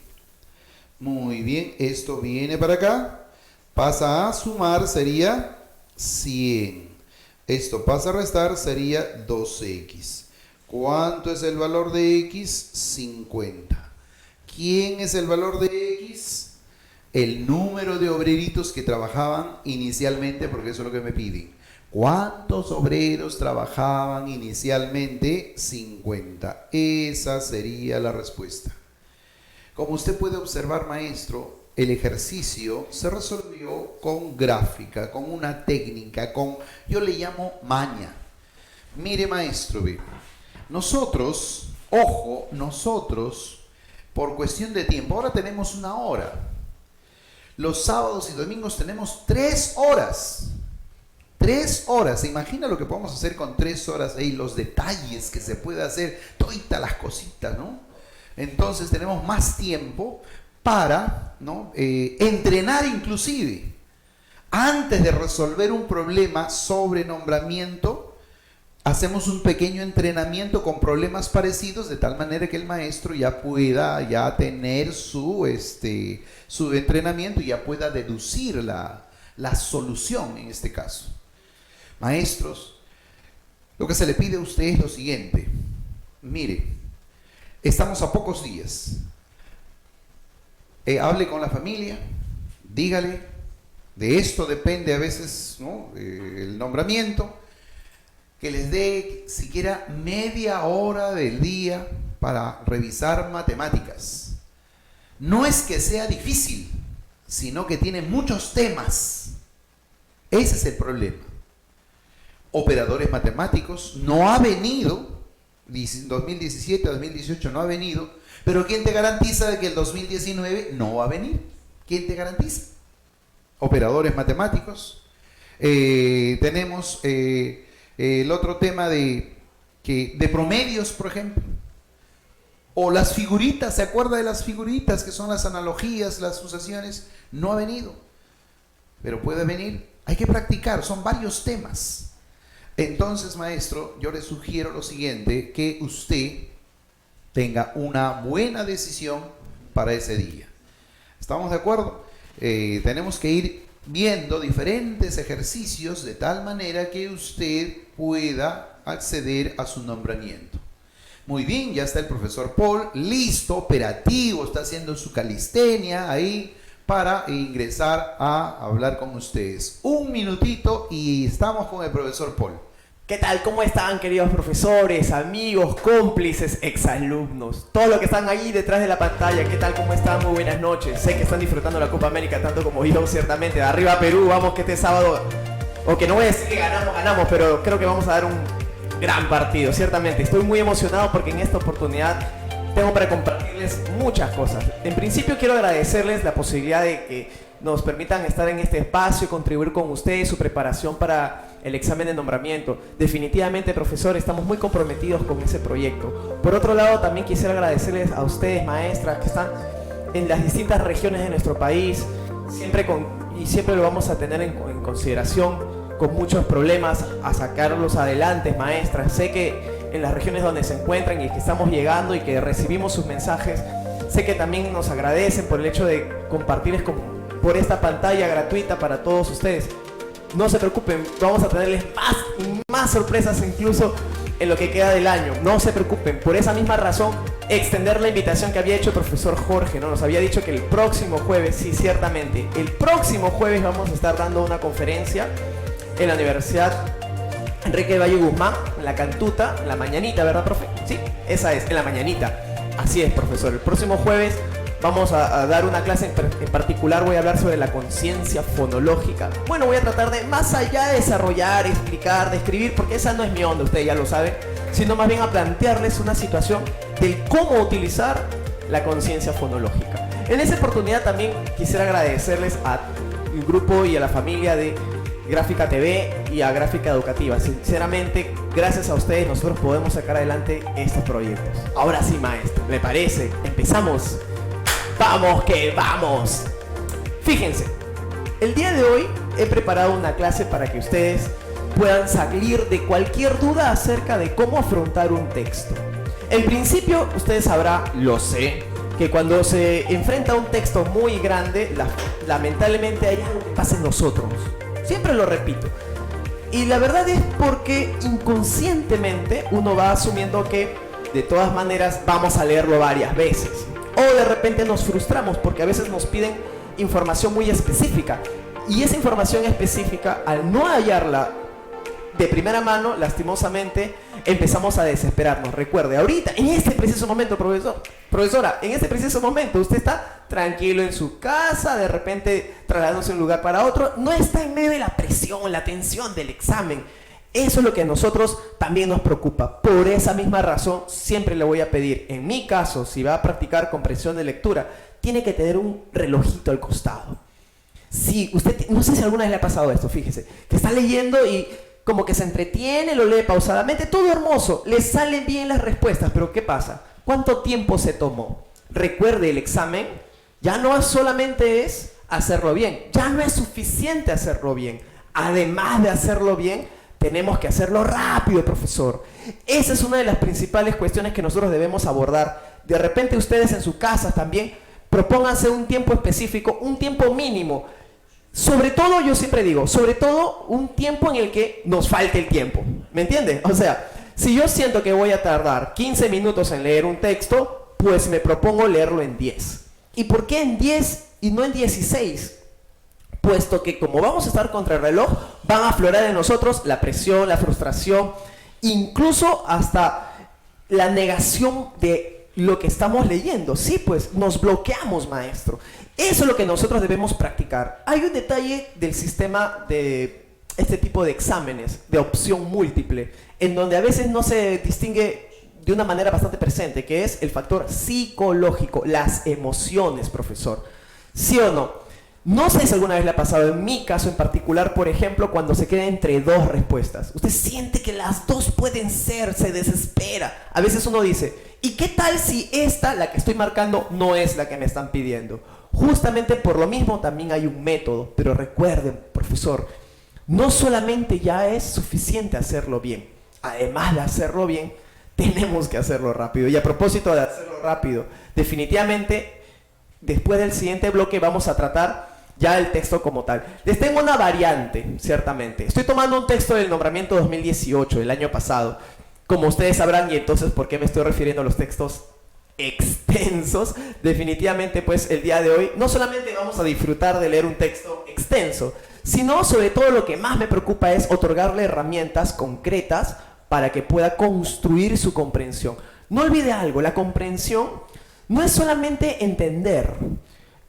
Muy bien, esto viene para acá, pasa a sumar, sería 100. Esto pasa a restar, sería 2x. ¿Cuánto es el valor de x? 50. ¿Quién es el valor de X? El número de obreritos que trabajaban inicialmente, porque eso es lo que me piden. ¿Cuántos obreros trabajaban inicialmente? 50. Esa sería la respuesta. Como usted puede observar, maestro, el ejercicio se resolvió con gráfica, con una técnica, yo le llamo maña. Mire, maestro, ve, nosotros, ojo, por cuestión de tiempo, ahora tenemos 1 hora. Los sábados y domingos tenemos 3 horas. 3 horas. ¿Se imagina lo que podemos hacer con 3 horas ahí? Los detalles que se puede hacer, todas las cositas, ¿no? Entonces tenemos más tiempo para, ¿no?, entrenar inclusive. Antes de resolver un problema sobre nombramiento, hacemos un pequeño entrenamiento con problemas parecidos, de tal manera que el maestro ya pueda tener su entrenamiento y ya pueda deducir la solución en este caso. Maestros, lo que se le pide a usted es lo siguiente. Mire, estamos a pocos días. Hable con la familia, dígale, de esto depende a veces, ¿no?, el nombramiento, que les dé siquiera media hora del día para revisar matemáticas. No es que sea difícil, sino que tiene muchos temas. Ese es el problema. Operadores matemáticos no ha venido, 2017, 2018 no ha venido, pero ¿quién te garantiza de que el 2019 no va a venir? ¿Quién te garantiza? Operadores matemáticos. Tenemos el otro tema de promedios, por ejemplo. O las figuritas, ¿se acuerda de las figuritas que son las analogías, las sucesiones? No ha venido, pero puede venir. Hay que practicar, son varios temas. Entonces, maestro, yo le sugiero lo siguiente, que usted tenga una buena decisión para ese día. ¿Estamos de acuerdo? Tenemos que ir viendo diferentes ejercicios de tal manera que usted pueda acceder a su nombramiento. Muy bien, ya está el profesor Paul, listo, operativo, está haciendo su calistenia ahí para ingresar a hablar con ustedes. 1 minutito y estamos con el profesor Paul. ¿Qué tal? ¿Cómo están, queridos profesores, amigos, cómplices, exalumnos? Todos los que están ahí detrás de la pantalla, ¿qué tal? ¿Cómo están? Muy buenas noches. Sé que están disfrutando la Copa América tanto como yo, ciertamente. Arriba Perú, vamos que este sábado, aunque no voy a decir que ganamos, pero creo que vamos a dar un gran partido, ciertamente. Estoy muy emocionado porque en esta oportunidad tengo para compartirles muchas cosas. En principio quiero agradecerles la posibilidad de que nos permitan estar en este espacio y contribuir con ustedes su preparación para el examen de nombramiento. Definitivamente, profesor, estamos muy comprometidos con ese proyecto. Por otro lado, también quisiera agradecerles a ustedes, maestras, que están en las distintas regiones de nuestro país, siempre lo vamos a tener en consideración, con muchos problemas, a sacarlos adelante, maestras. Sé que en las regiones donde se encuentran y que estamos llegando y que recibimos sus mensajes, sé que también nos agradecen por el hecho de compartirles por esta pantalla gratuita para todos ustedes. No se preocupen, vamos a tenerles más sorpresas incluso en lo que queda del año. No se preocupen, por esa misma razón, extender la invitación que había hecho el profesor Jorge, ¿no? Nos había dicho que el próximo jueves, sí, ciertamente, el próximo jueves vamos a estar dando una conferencia en la Universidad Enrique Valle Guzmán, en la Cantuta, en la mañanita, ¿verdad, profe? Sí, esa es, en la mañanita. Así es, profesor. El próximo jueves vamos a dar una clase en particular, voy a hablar sobre la conciencia fonológica. Bueno, voy a tratar de, más allá de desarrollar, explicar, describir, porque esa no es mi onda, ustedes ya lo saben, sino más bien a plantearles una situación del cómo utilizar la conciencia fonológica. En esa oportunidad también quisiera agradecerles al grupo y a la familia de Gráfica TV y a Gráfica Educativa. Sinceramente, gracias a ustedes nosotros podemos sacar adelante estos proyectos. Ahora sí, maestro, ¿me parece? Empezamos. ¡Vamos que vamos! Fíjense, el día de hoy he preparado una clase para que ustedes puedan salir de cualquier duda acerca de cómo afrontar un texto. En principio, ustedes sabrán, lo sé, que cuando se enfrenta a un texto muy grande, lamentablemente hay algo que pasa en nosotros. Siempre lo repito. Y la verdad es porque inconscientemente uno va asumiendo que de todas maneras vamos a leerlo varias veces. O de repente nos frustramos porque a veces nos piden información muy específica. Y esa información específica, al no hallarla de primera mano, lastimosamente, empezamos a desesperarnos. Recuerde, ahorita, en este preciso momento, profesora, en este preciso momento, usted está tranquilo en su casa, de repente trasladándose de un lugar para otro, no está en medio de la presión, la tensión del examen. Eso es lo que a nosotros también nos preocupa. Por esa misma razón, siempre le voy a pedir, en mi caso, si va a practicar comprensión de lectura, tiene que tener un relojito al costado. Si usted, no sé si alguna vez le ha pasado esto, fíjese, que está leyendo y como que se entretiene, lo lee pausadamente, todo hermoso, le salen bien las respuestas, pero ¿qué pasa? ¿Cuánto tiempo se tomó? Recuerde, el examen ya no solamente es hacerlo bien, ya no es suficiente hacerlo bien. Además de hacerlo bien, tenemos que hacerlo rápido, profesor. Esa es una de las principales cuestiones que nosotros debemos abordar. De repente ustedes en sus casas también propónganse un tiempo específico, un tiempo mínimo. Sobre todo, yo siempre digo, sobre todo un tiempo en el que nos falte el tiempo. ¿Me entiende? O sea, si yo siento que voy a tardar 15 minutos en leer un texto, pues me propongo leerlo en 10. ¿Y por qué en 10 y no en 16? Puesto que como vamos a estar contra el reloj, van a aflorar en nosotros la presión, la frustración, incluso hasta la negación de lo que estamos leyendo. Sí, pues nos bloqueamos, maestro. Eso es lo que nosotros debemos practicar. Hay un detalle del sistema de este tipo de exámenes, de opción múltiple, en donde a veces no se distingue de una manera bastante presente, que es el factor psicológico, las emociones, profesor. ¿Sí o no? No sé si alguna vez le ha pasado, en mi caso en particular, por ejemplo, cuando se queda entre dos respuestas. Usted siente que las dos pueden ser, se desespera. A veces uno dice, ¿y qué tal si esta, la que estoy marcando, no es la que me están pidiendo? Justamente por lo mismo también hay un método. Pero recuerden, profesor, no solamente ya es suficiente hacerlo bien. Además de hacerlo bien, tenemos que hacerlo rápido. Y a propósito de hacerlo rápido, definitivamente, después del siguiente bloque vamos a tratar ya el texto como tal. Les tengo una variante, ciertamente. Estoy tomando un texto del nombramiento 2018, del año pasado. Como ustedes sabrán, y entonces, ¿por qué me estoy refiriendo a los textos extensos? Definitivamente, pues, el día de hoy, no solamente vamos a disfrutar de leer un texto extenso, sino, sobre todo, lo que más me preocupa es otorgarle herramientas concretas para que pueda construir su comprensión. No olvide algo, la comprensión no es solamente entender.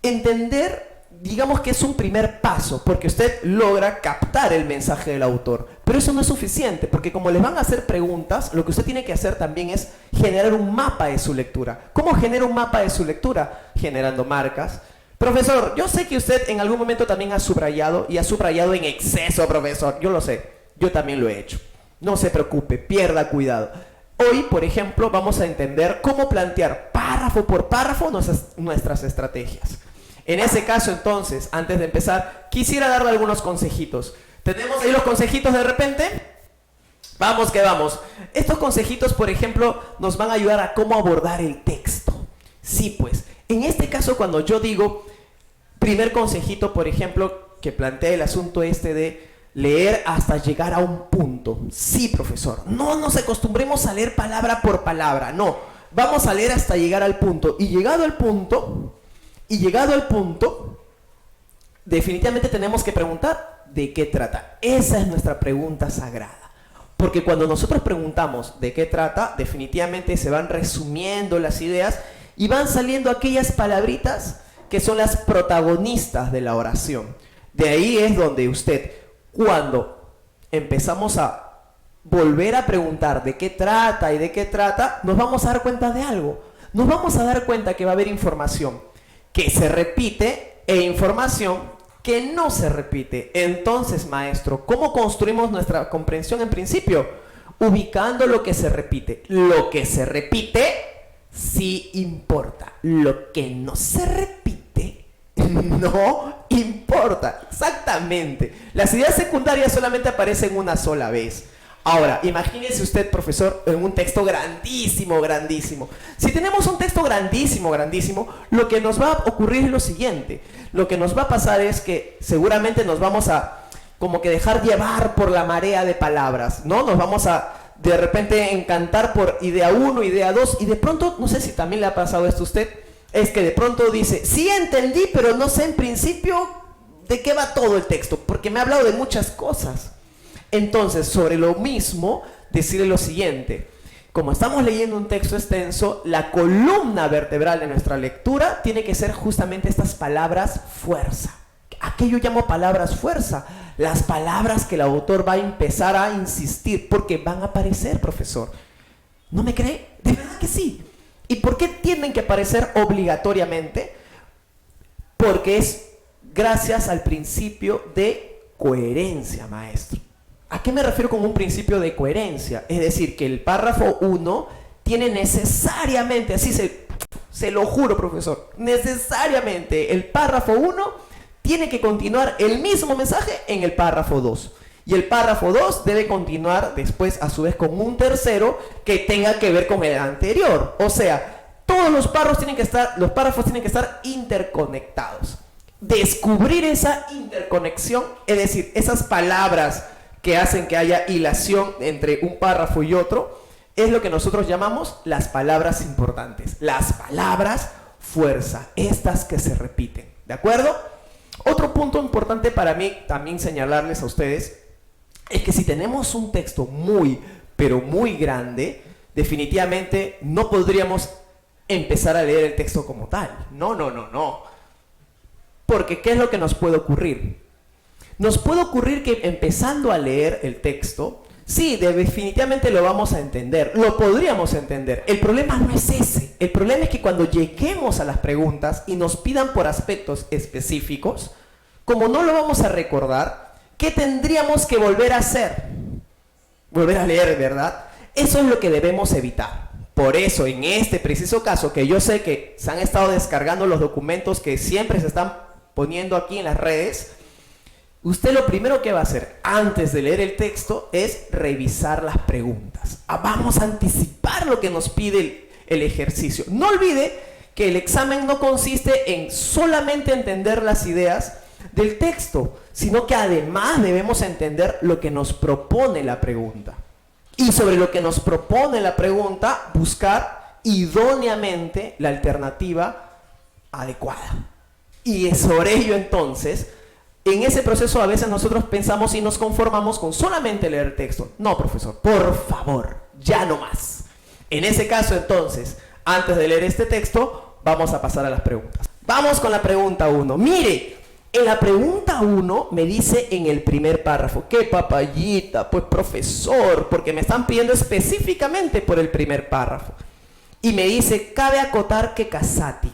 Entender, digamos que es un primer paso, porque usted logra captar el mensaje del autor. Pero eso no es suficiente, porque como les van a hacer preguntas, lo que usted tiene que hacer también es generar un mapa de su lectura. ¿Cómo genera un mapa de su lectura? Generando marcas. Profesor, yo sé que usted en algún momento también ha subrayado, y ha subrayado en exceso, profesor. Yo lo sé, yo también lo he hecho. No se preocupe, pierda cuidado. Hoy, por ejemplo, vamos a entender cómo plantear párrafo por párrafo nuestras estrategias. En ese caso, entonces, antes de empezar, quisiera darle algunos consejitos. ¿Tenemos ahí los consejitos de repente? Vamos que vamos. Estos consejitos, por ejemplo, nos van a ayudar a cómo abordar el texto. Sí, pues, en este caso, cuando yo digo, primer consejito, por ejemplo, que plantea el asunto este de leer hasta llegar a un punto. Sí, profesor. No nos acostumbremos a leer palabra por palabra. No. Vamos a leer hasta llegar al punto. Y llegado al punto, definitivamente tenemos que preguntar de qué trata. Esa es nuestra pregunta sagrada. Porque cuando nosotros preguntamos de qué trata, definitivamente se van resumiendo las ideas y van saliendo aquellas palabritas que son las protagonistas de la oración. De ahí es donde usted, cuando empezamos a volver a preguntar de qué trata y de qué trata, nos vamos a dar cuenta de algo. Nos vamos a dar cuenta que va a haber información que se repite e información que no se repite. Entonces, maestro, ¿cómo construimos nuestra comprensión en principio? Ubicando lo que se repite. Lo que se repite sí importa. Lo que no se repite no importa. Exactamente. Las ideas secundarias solamente aparecen una sola vez. Ahora, imagínese usted, profesor, en un texto grandísimo, grandísimo. Si tenemos un texto grandísimo, grandísimo, lo que nos va a ocurrir es lo siguiente. Lo que nos va a pasar es que seguramente nos vamos a como que dejar llevar por la marea de palabras, ¿no? Nos vamos a de repente encantar por idea 1, idea 2, y de pronto, no sé si también le ha pasado esto a usted, es que de pronto dice, sí entendí, pero no sé en principio de qué va todo el texto, porque me ha hablado de muchas cosas. Entonces, sobre lo mismo, decirle lo siguiente. Como estamos leyendo un texto extenso, la columna vertebral de nuestra lectura tiene que ser justamente estas palabras fuerza. ¿A qué yo llamo palabras fuerza? Las palabras que el autor va a empezar a insistir, porque van a aparecer, profesor. ¿No me cree? De verdad que sí. ¿Y por qué tienen que aparecer obligatoriamente? Porque es gracias al principio de coherencia, maestro. ¿A qué me refiero con un principio de coherencia? Es decir, que el párrafo 1 tiene necesariamente, así se lo juro, profesor, necesariamente el párrafo 1 tiene que continuar el mismo mensaje en el párrafo 2. Y el párrafo 2 debe continuar después, a su vez, con un tercero que tenga que ver con el anterior. O sea, todos los párrafos tienen que estar interconectados. Descubrir esa interconexión, es decir, esas palabras que hacen que haya hilación entre un párrafo y otro, es lo que nosotros llamamos las palabras importantes. Las palabras fuerza, estas que se repiten. ¿De acuerdo? Otro punto importante para mí también señalarles a ustedes es que si tenemos un texto muy, pero muy grande, definitivamente no podríamos empezar a leer el texto como tal. No. Porque ¿qué es lo que nos puede ocurrir? Nos puede ocurrir que empezando a leer el texto, sí, definitivamente lo vamos a entender, lo podríamos entender. El problema no es ese. El problema es que cuando lleguemos a las preguntas y nos pidan por aspectos específicos, como no lo vamos a recordar, ¿qué tendríamos que volver a hacer? Volver a leer, ¿verdad? Eso es lo que debemos evitar. Por eso, en este preciso caso, que yo sé que se han estado descargando los documentos que siempre se están poniendo aquí en las redes, usted lo primero que va a hacer antes de leer el texto es revisar las preguntas. Vamos a anticipar lo que nos pide el ejercicio. No olvide que el examen no consiste en solamente entender las ideas del texto, sino que además debemos entender lo que nos propone la pregunta. Y sobre lo que nos propone la pregunta, buscar idóneamente la alternativa adecuada. Y sobre ello entonces, en ese proceso a veces nosotros pensamos y nos conformamos con solamente leer el texto. No, profesor, por favor, ya no más. En ese caso entonces, antes de leer este texto, vamos a pasar a las preguntas. Vamos con la pregunta 1. Mire, en la pregunta 1 me dice en el primer párrafo, ¿qué papayita? Pues profesor, porque me están pidiendo específicamente por el primer párrafo. Y me dice, cabe acotar que casati,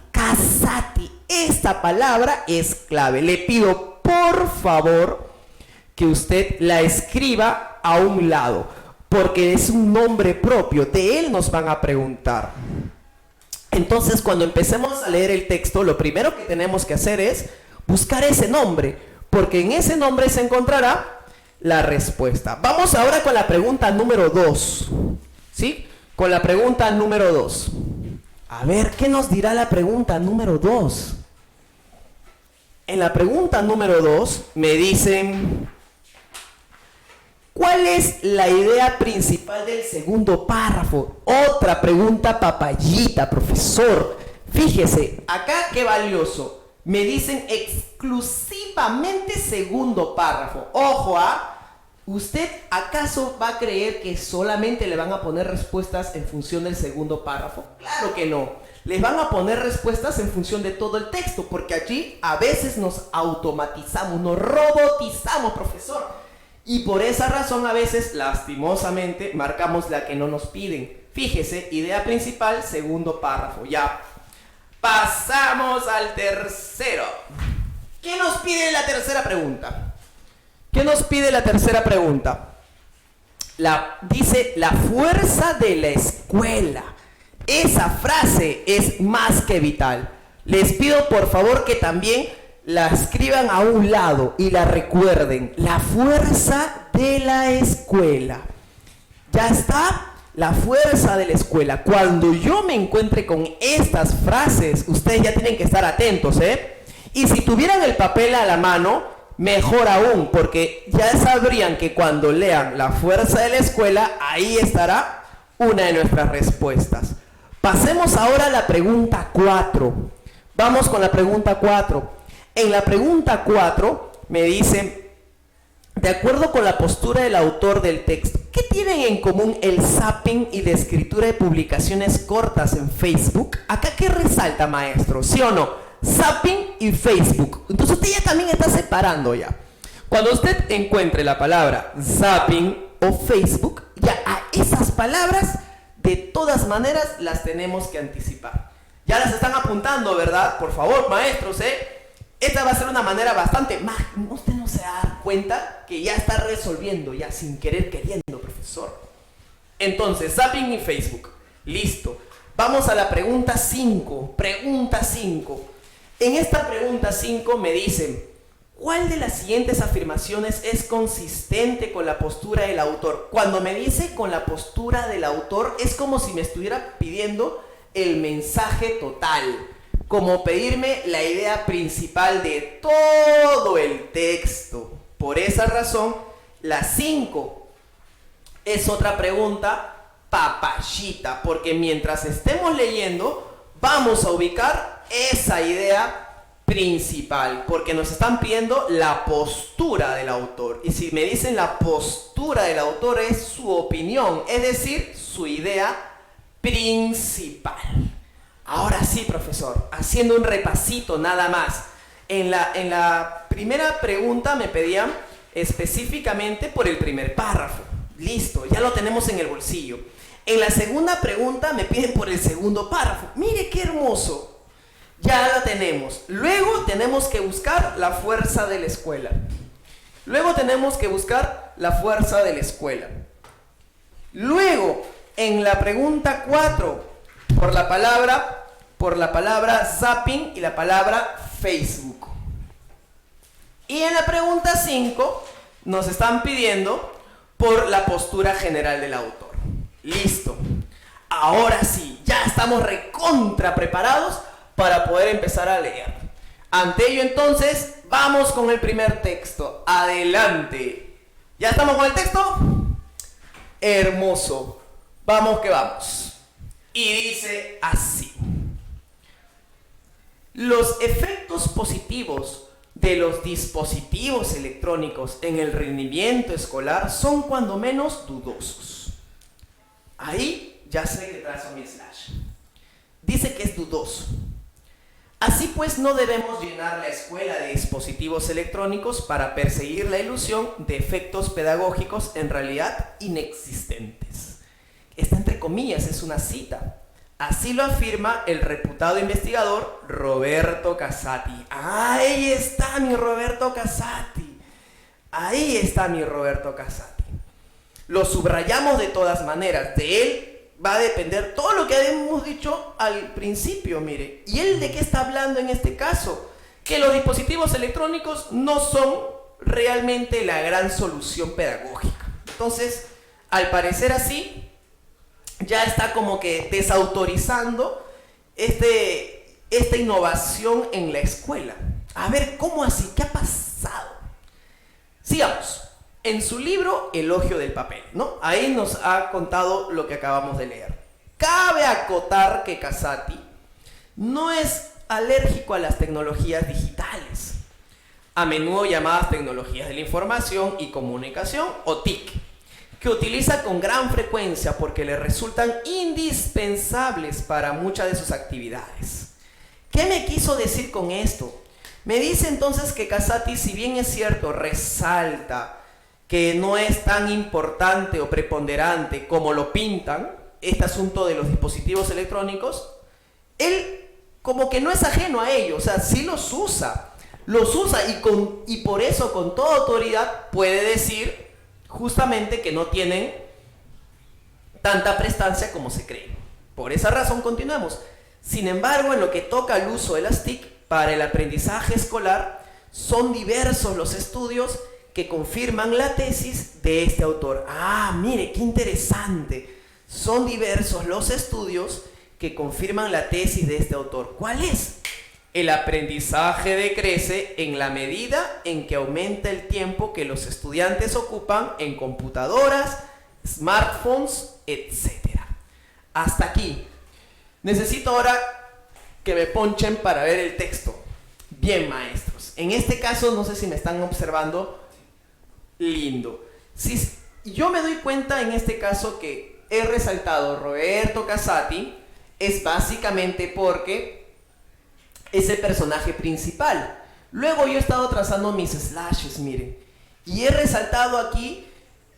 esta palabra es clave. Le pido por favor que usted la escriba a un lado, porque es un nombre propio, de él nos van a preguntar. Entonces, cuando empecemos a leer el texto, lo primero que tenemos que hacer es buscar ese nombre, porque en ese nombre se encontrará la respuesta. Vamos ahora con la pregunta número 2, ¿sí? Con la pregunta número 2. A ver, ¿qué nos dirá la pregunta número 2? En la pregunta número 2 me dicen, ¿cuál es la idea principal del segundo párrafo? Otra pregunta papayita, profesor. Fíjese, acá qué valioso. Me dicen exclusivamente segundo párrafo. Ojo, ¿usted acaso va a creer que solamente le van a poner respuestas en función del segundo párrafo? Claro que no. Les van a poner respuestas en función de todo el texto, porque allí a veces nos automatizamos, nos robotizamos, profesor. Y por esa razón a veces, lastimosamente, marcamos la que no nos piden. Fíjese, idea principal, segundo párrafo. Ya. Pasamos al tercero. ¿Qué nos pide la tercera pregunta? ¿Qué nos pide la tercera pregunta? Dice, la fuerza de la escuela. Esa frase es más que vital. Les pido por favor que también la escriban a un lado y la recuerden. La fuerza de la escuela. ¿Ya está? La fuerza de la escuela. Cuando yo me encuentre con estas frases, ustedes ya tienen que estar atentos, ¿eh? Y si tuvieran el papel a la mano, mejor aún, porque ya sabrían que cuando lean la fuerza de la escuela, ahí estará una de nuestras respuestas. Pasemos ahora a la pregunta 4. Vamos con la pregunta 4. En la pregunta 4 me dice, de acuerdo con la postura del autor del texto, ¿qué tienen en común el zapping y la escritura de publicaciones cortas en Facebook? ¿Acá qué resalta, maestro? ¿Sí o no? Zapping y Facebook. Entonces usted ya también está separando ya. Cuando usted encuentre la palabra zapping o Facebook, ya a esas palabras de todas maneras las tenemos que anticipar. Ya las están apuntando, ¿verdad? Por favor, maestros, esta va a ser una manera bastante más... Usted no se va a dar cuenta que ya está resolviendo, ya sin querer queriendo, profesor. Entonces, zapping y Facebook. Listo. Vamos a la pregunta 5. Pregunta 5. En esta pregunta 5 me dicen, ¿cuál de las siguientes afirmaciones es consistente con la postura del autor? Cuando me dice con la postura del autor, es como si me estuviera pidiendo el mensaje total, como pedirme la idea principal de todo el texto. Por esa razón, la 5 es otra pregunta papachita, porque mientras estemos leyendo, vamos a ubicar esa idea principal, porque nos están pidiendo la postura del autor. Y si me dicen la postura del autor es su opinión, es decir, su idea principal. Ahora sí, profesor, haciendo un repasito nada más. En la primera pregunta me pedían específicamente por el primer párrafo. Listo, ya lo tenemos en el bolsillo. En la segunda pregunta me piden por el segundo párrafo. Mire qué hermoso. Ya la tenemos. Luego tenemos que buscar la fuerza de la escuela. Luego, en la pregunta 4, por la palabra zapping y la palabra Facebook. Y en la pregunta 5 nos están pidiendo por la postura general del autor. Listo. Ahora sí, ya estamos recontra preparados para poder empezar a leer. Ante ello, entonces, vamos con el primer texto. Adelante. ¿Ya estamos con el texto? Hermoso. Vamos que vamos. Y dice así. Los efectos positivos de los dispositivos electrónicos en el rendimiento escolar son cuando menos dudosos. Ahí ya sé que trazo mi slash. Dice que es dudoso. Así pues, no debemos llenar la escuela de dispositivos electrónicos para perseguir la ilusión de efectos pedagógicos en realidad inexistentes. Esta entre comillas es una cita. Así lo afirma el reputado investigador Roberto Casati. Ahí está mi Roberto Casati. Lo subrayamos de todas maneras. De él va a depender todo lo que hemos dicho al principio, mire. ¿Y él de qué está hablando en este caso? Que los dispositivos electrónicos no son realmente la gran solución pedagógica. Entonces, al parecer así, ya está como que desautorizando esta innovación en la escuela. A ver, ¿cómo así? ¿Qué ha pasado? Sigamos. En su libro Elogio del papel, ¿no? Ahí nos ha contado lo que acabamos de leer. Cabe acotar que Casati no es alérgico a las tecnologías digitales, a menudo llamadas tecnologías de la información y comunicación o TIC, que utiliza con gran frecuencia porque le resultan indispensables para muchas de sus actividades. ¿Qué me quiso decir con esto? Me dice entonces que Casati, si bien es cierto, resalta que no es tan importante o preponderante como lo pintan, este asunto de los dispositivos electrónicos, él como que no es ajeno a ello, o sea, sí los usa y por eso con toda autoridad puede decir justamente que no tienen tanta prestancia como se cree. Por esa razón continuamos. Sin embargo, en lo que toca al uso de las TIC para el aprendizaje escolar, son diversos los estudios que confirman la tesis de este autor. Ah, mire, qué interesante. Son diversos los estudios que confirman la tesis de este autor. ¿Cuál es? El aprendizaje decrece en la medida en que aumenta el tiempo que los estudiantes ocupan en computadoras, smartphones, etc. Hasta aquí. Necesito ahora que me ponchen para ver el texto. Bien, maestros. En este caso, no sé si me están observando. Lindo. Si yo me doy cuenta en este caso que he resaltado Roberto Casati, es básicamente porque es el personaje principal. Luego yo he estado trazando mis slashes, miren. Y he resaltado aquí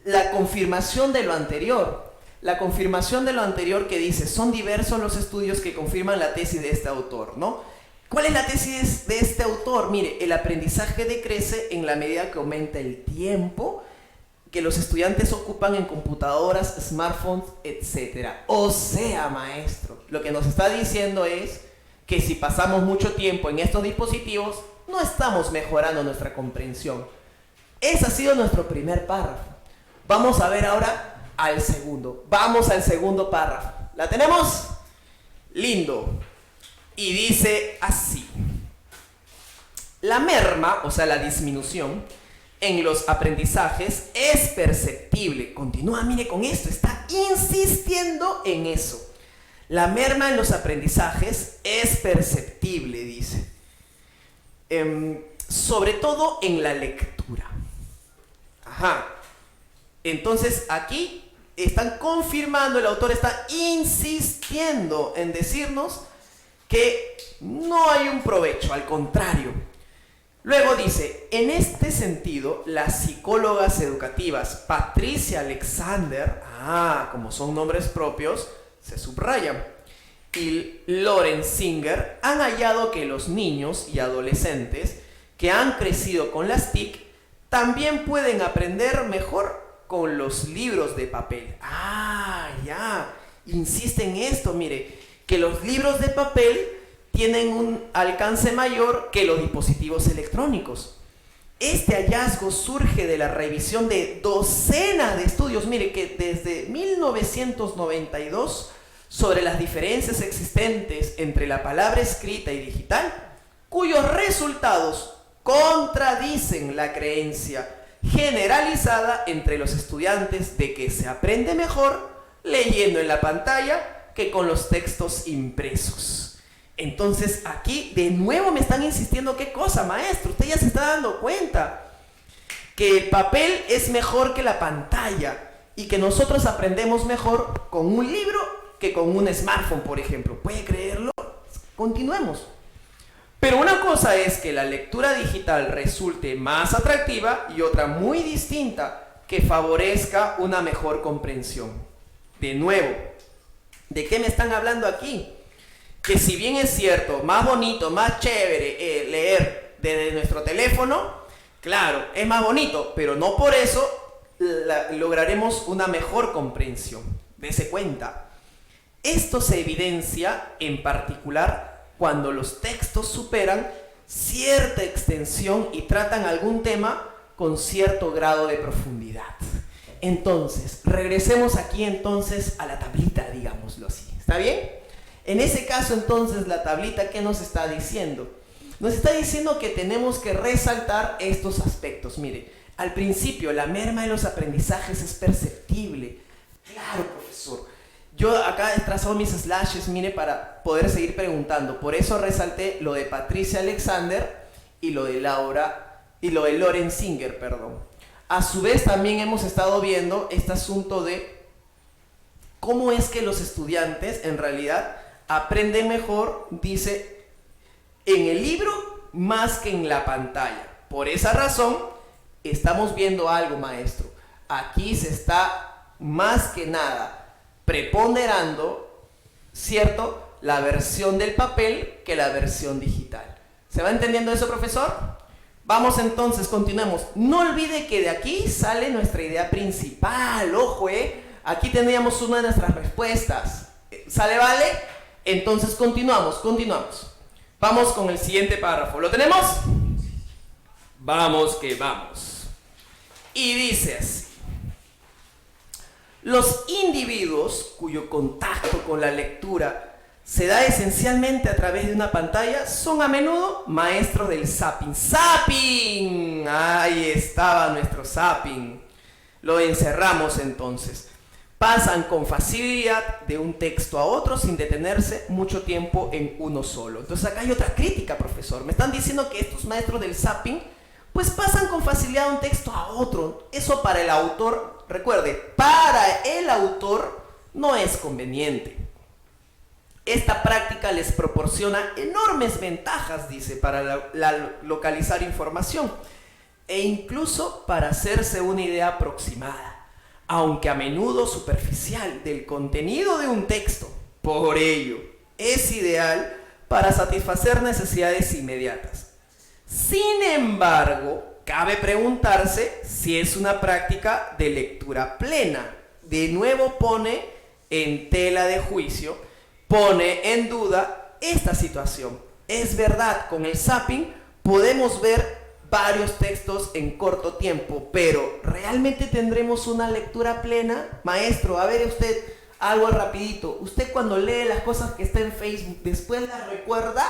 la confirmación de lo anterior. La confirmación de lo anterior que dice, son diversos los estudios que confirman la tesis de este autor, ¿no? ¿Cuál es la tesis de este autor? Mire, el aprendizaje decrece en la medida que aumenta el tiempo que los estudiantes ocupan en computadoras, smartphones, etc. O sea, maestro, lo que nos está diciendo es que si pasamos mucho tiempo en estos dispositivos, no estamos mejorando nuestra comprensión. Ese ha sido nuestro primer párrafo. Vamos a ver ahora al segundo. Vamos al segundo párrafo. ¿La tenemos? Lindo. Y dice así. La merma, o sea, la disminución en los aprendizajes es perceptible. Continúa, mire con esto. Está insistiendo en eso. La merma en los aprendizajes es perceptible, dice. Sobre todo en la lectura. Ajá. Entonces aquí están confirmando, el autor está insistiendo en decirnos que no hay un provecho, al contrario. Luego dice, en este sentido, las psicólogas educativas Patricia Alexander, como son nombres propios, se subrayan, y Loren Singer han hallado que los niños y adolescentes que han crecido con las TIC también pueden aprender mejor con los libros de papel. Ya, insiste en esto, mire, que los libros de papel tienen un alcance mayor que los dispositivos electrónicos. Este hallazgo surge de la revisión de docenas de estudios, mire, que desde 1992 sobre las diferencias existentes entre la palabra escrita y digital, cuyos resultados contradicen la creencia generalizada entre los estudiantes de que se aprende mejor leyendo en la pantalla que con los textos impresos. Entonces aquí de nuevo me están insistiendo, ¿qué cosa, maestro? Usted ya se está dando cuenta que el papel es mejor que la pantalla y que nosotros aprendemos mejor con un libro que con un smartphone, por ejemplo. ¿Puede creerlo? Continuemos. Pero una cosa es que la lectura digital resulte más atractiva y otra muy distinta que favorezca una mejor comprensión. De nuevo, ¿de qué me están hablando aquí? Que si bien es cierto, más bonito, más chévere leer desde nuestro teléfono, claro, es más bonito, pero no por eso lograremos una mejor comprensión. Dese cuenta. Esto se evidencia en particular cuando los textos superan cierta extensión y tratan algún tema con cierto grado de profundidad. Entonces, regresemos aquí entonces a la tablita, digámoslo así. ¿Está bien? En ese caso entonces la tablita, ¿qué nos está diciendo? Nos está diciendo que tenemos que resaltar estos aspectos. Mire, al principio la merma de los aprendizajes es perceptible. Claro, profesor. Yo acá he trazado mis slashes, mire, para poder seguir preguntando. Por eso resalté lo de Patricia Alexander y lo de Loren Singer, perdón. A su vez también hemos estado viendo este asunto de cómo es que los estudiantes en realidad aprenden mejor, dice, en el libro más que en la pantalla. Por esa razón estamos viendo algo, maestro. Aquí se está más que nada preponderando, ¿cierto?, la versión del papel que la versión digital. ¿Se va entendiendo eso, profesor? Vamos entonces, continuemos. No olvide que de aquí sale nuestra idea principal. Ojo, aquí tendríamos una de nuestras respuestas. ¿Sale, vale? Entonces continuamos. Vamos con el siguiente párrafo. ¿Lo tenemos? Vamos que vamos. Y dice así. Los individuos cuyo contacto con la lectura se da esencialmente a través de una pantalla son a menudo maestros del zapping. ¡Zapping! Ahí estaba nuestro zapping. Lo encerramos entonces. pasan con facilidad de un texto a otro sin detenerse mucho tiempo en uno solo. Entonces acá hay otra crítica, profesor. Me están diciendo que estos maestros del zapping pues pasan con facilidad de un texto a otro. Eso para el autor, recuerde, para el autor no es conveniente. Esta práctica les proporciona enormes ventajas, dice, para localizar información e incluso para hacerse una idea aproximada, aunque a menudo superficial, del contenido de un texto. Por ello, es ideal para satisfacer necesidades inmediatas. Sin embargo, cabe preguntarse si es una práctica de lectura plena. De nuevo pone en tela de juicio, pone en duda esta situación. Es verdad, con el zapping podemos ver varios textos en corto tiempo, pero ¿realmente tendremos una lectura plena? Maestro, a ver usted, algo rapidito. Usted cuando lee las cosas que está en Facebook, ¿después las recuerda?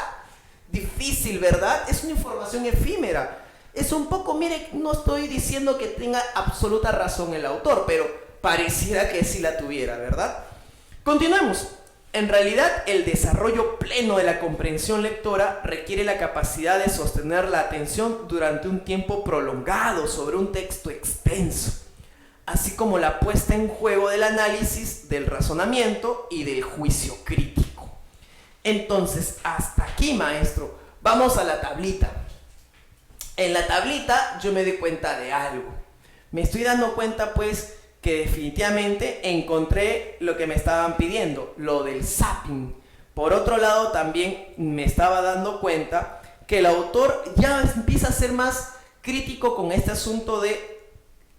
Difícil, ¿verdad? Es una información efímera. Es un poco, mire, no estoy diciendo que tenga absoluta razón el autor, pero pareciera que sí la tuviera, ¿verdad? Continuemos. En realidad, el desarrollo pleno de la comprensión lectora requiere la capacidad de sostener la atención durante un tiempo prolongado sobre un texto extenso, así como la puesta en juego del análisis, del razonamiento y del juicio crítico. Entonces, hasta aquí, maestro. Vamos a la tablita. En la tablita yo me doy cuenta de algo. Me estoy dando cuenta, pues, que definitivamente encontré lo que me estaban pidiendo, lo del zapping. Por otro lado, también me estaba dando cuenta que el autor ya empieza a ser más crítico con este asunto de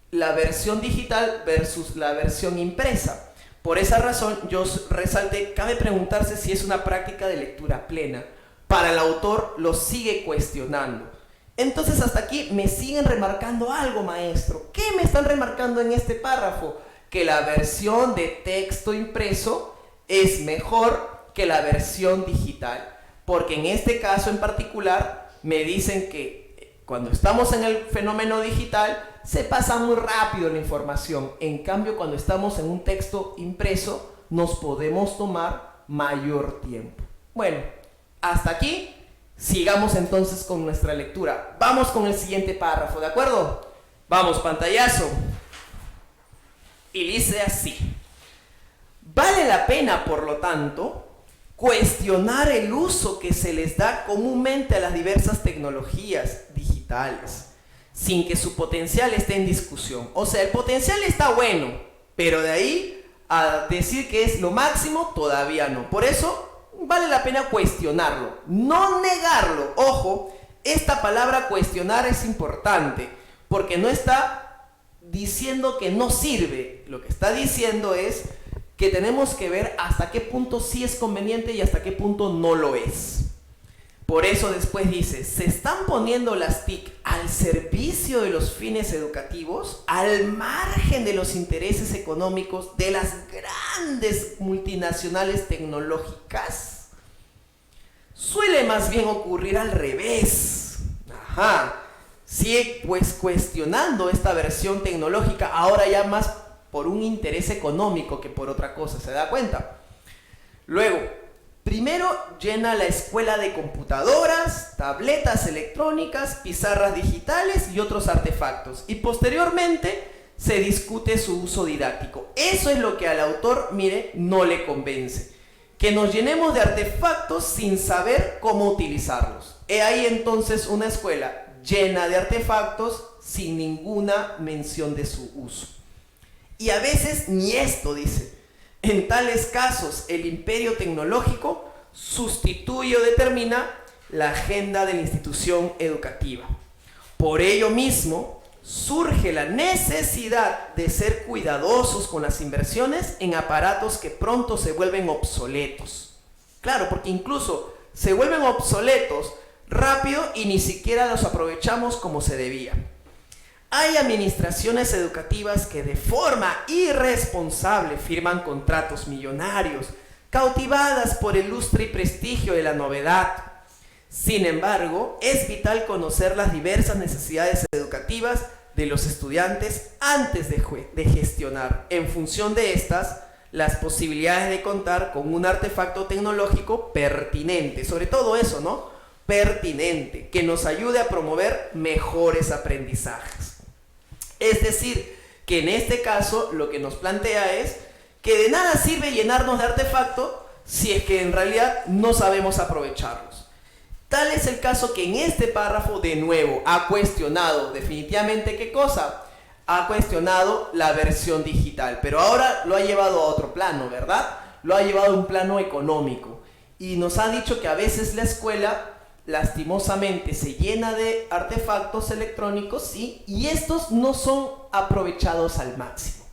la versión digital versus la versión impresa. Por esa razón, yo resalté, cabe preguntarse si es una práctica de lectura plena. Para el autor lo sigue cuestionando. Entonces hasta aquí me siguen remarcando algo, maestro. ¿Qué me están remarcando en este párrafo? Que la versión de texto impreso es mejor que la versión digital. Porque en este caso en particular me dicen que cuando estamos en el fenómeno digital se pasa muy rápido la información. En cambio, cuando estamos en un texto impreso nos podemos tomar mayor tiempo. Bueno, hasta aquí. Sigamos entonces con nuestra lectura. Vamos con el siguiente párrafo, ¿de acuerdo? Vamos, pantallazo. Y dice así: vale la pena, por lo tanto, cuestionar el uso que se les da comúnmente a las diversas tecnologías digitales, sin que su potencial esté en discusión. O sea, el potencial está bueno, pero de ahí a decir que es lo máximo, todavía no. Por eso vale la pena cuestionarlo, no negarlo. Ojo, esta palabra cuestionar es importante, porque no está diciendo que no sirve. Lo que está diciendo es que tenemos que ver hasta qué punto sí es conveniente y hasta qué punto no lo es. Por eso después dice, se están poniendo las TIC al servicio de los fines educativos, al margen de los intereses económicos de las grandes multinacionales tecnológicas. Suele más bien ocurrir al revés. Sigue pues cuestionando esta versión tecnológica, ahora ya más por un interés económico que por otra cosa, ¿se da cuenta? Luego, primero llena la escuela de computadoras, tabletas electrónicas, pizarras digitales y otros artefactos. Y posteriormente se discute su uso didáctico. Eso es lo que al autor, mire, no le convence. Que nos llenemos de artefactos sin saber cómo utilizarlos. He ahí entonces una escuela llena de artefactos sin ninguna mención de su uso. Y a veces ni esto, dice. En tales casos, el imperio tecnológico sustituye o determina la agenda de la institución educativa. Por ello mismo, surge la necesidad de ser cuidadosos con las inversiones en aparatos que pronto se vuelven obsoletos. Claro, porque incluso se vuelven obsoletos rápido y ni siquiera los aprovechamos como se debía. Hay administraciones educativas que de forma irresponsable firman contratos millonarios, cautivadas por el lustre y prestigio de la novedad. Sin embargo, es vital conocer las diversas necesidades educativas de los estudiantes antes de gestionar, en función de estas, las posibilidades de contar con un artefacto tecnológico pertinente, sobre todo eso, ¿no? Pertinente, que nos ayude a promover mejores aprendizajes. Es decir, que en este caso lo que nos plantea es que de nada sirve llenarnos de artefactos si es que en realidad no sabemos aprovecharlos. Tal es el caso que en este párrafo de nuevo ha cuestionado definitivamente ¿qué cosa? Ha cuestionado la versión digital, pero ahora lo ha llevado a otro plano, ¿verdad? Lo ha llevado a un plano económico y nos ha dicho que a veces la escuela lastimosamente se llena de artefactos electrónicos, ¿sí? Y estos no son aprovechados al máximo.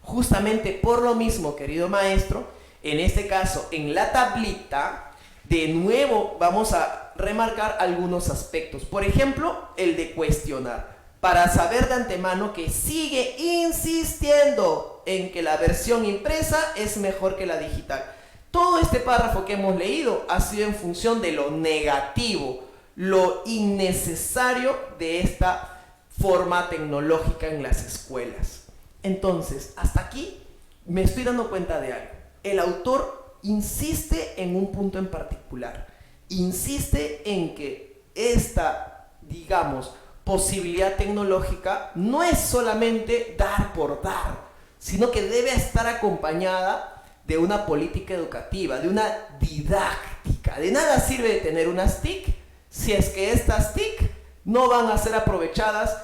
Justamente por lo mismo, querido maestro, en este caso, en la tablita, de nuevo vamos a remarcar algunos aspectos. Por ejemplo, el de cuestionar, para saber de antemano que sigue insistiendo en que la versión impresa es mejor que la digital. Todo este párrafo que hemos leído ha sido en función de lo negativo, lo innecesario de esta forma tecnológica en las escuelas. Entonces, hasta aquí me estoy dando cuenta de algo. El autor insiste en un punto en particular. Insiste en que esta, digamos, posibilidad tecnológica no es solamente dar por dar, sino que debe estar acompañada de una política educativa, de una didáctica. De nada sirve tener unas TIC si es que estas TIC no van a ser aprovechadas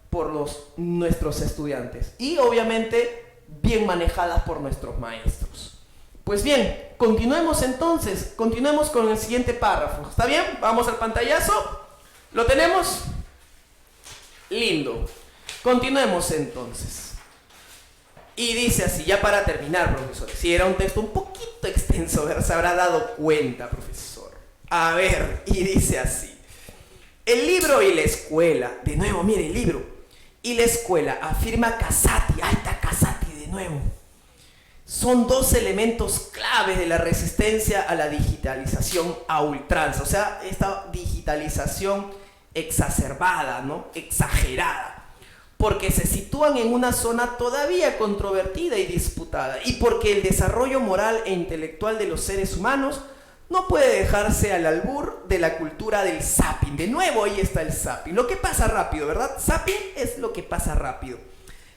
por nuestros estudiantes y obviamente bien manejadas por nuestros maestros. Pues bien, continuemos entonces, continuemos con el siguiente párrafo. ¿Está bien? Vamos al pantallazo. ¿Lo tenemos? Lindo. Continuemos entonces. Y dice así, ya para terminar, profesor. Si era un texto un poquito extenso, se habrá dado cuenta, profesor. A ver, y dice así. El libro y la escuela, de nuevo, mire el libro. Y la escuela, afirma Casati, ahí está Casati de nuevo. Son dos elementos claves de la resistencia a la digitalización a ultranza. O sea, esta digitalización exacerbada, ¿no? Exagerada. Porque se sitúan en una zona todavía controvertida y disputada, y porque el desarrollo moral e intelectual de los seres humanos no puede dejarse al albur de la cultura del zapping. De nuevo ahí está el zapping, lo que pasa rápido, ¿verdad? Zapping es lo que pasa rápido.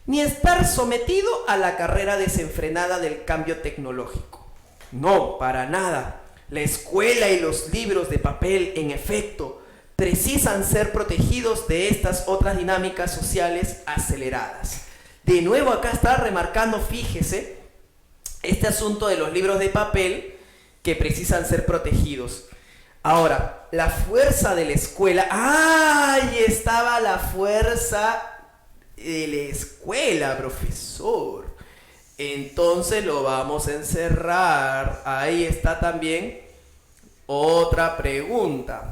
Ni estar sometido a la carrera desenfrenada del cambio tecnológico. No, para nada. La escuela y los libros de papel, en efecto, precisan ser protegidos de estas otras dinámicas sociales aceleradas. De nuevo acá está remarcando, fíjese, este asunto de los libros de papel que precisan ser protegidos. Ahora, la fuerza de la escuela, ahí estaba la fuerza de la escuela, profesor. Entonces lo vamos a encerrar. Ahí está también otra pregunta.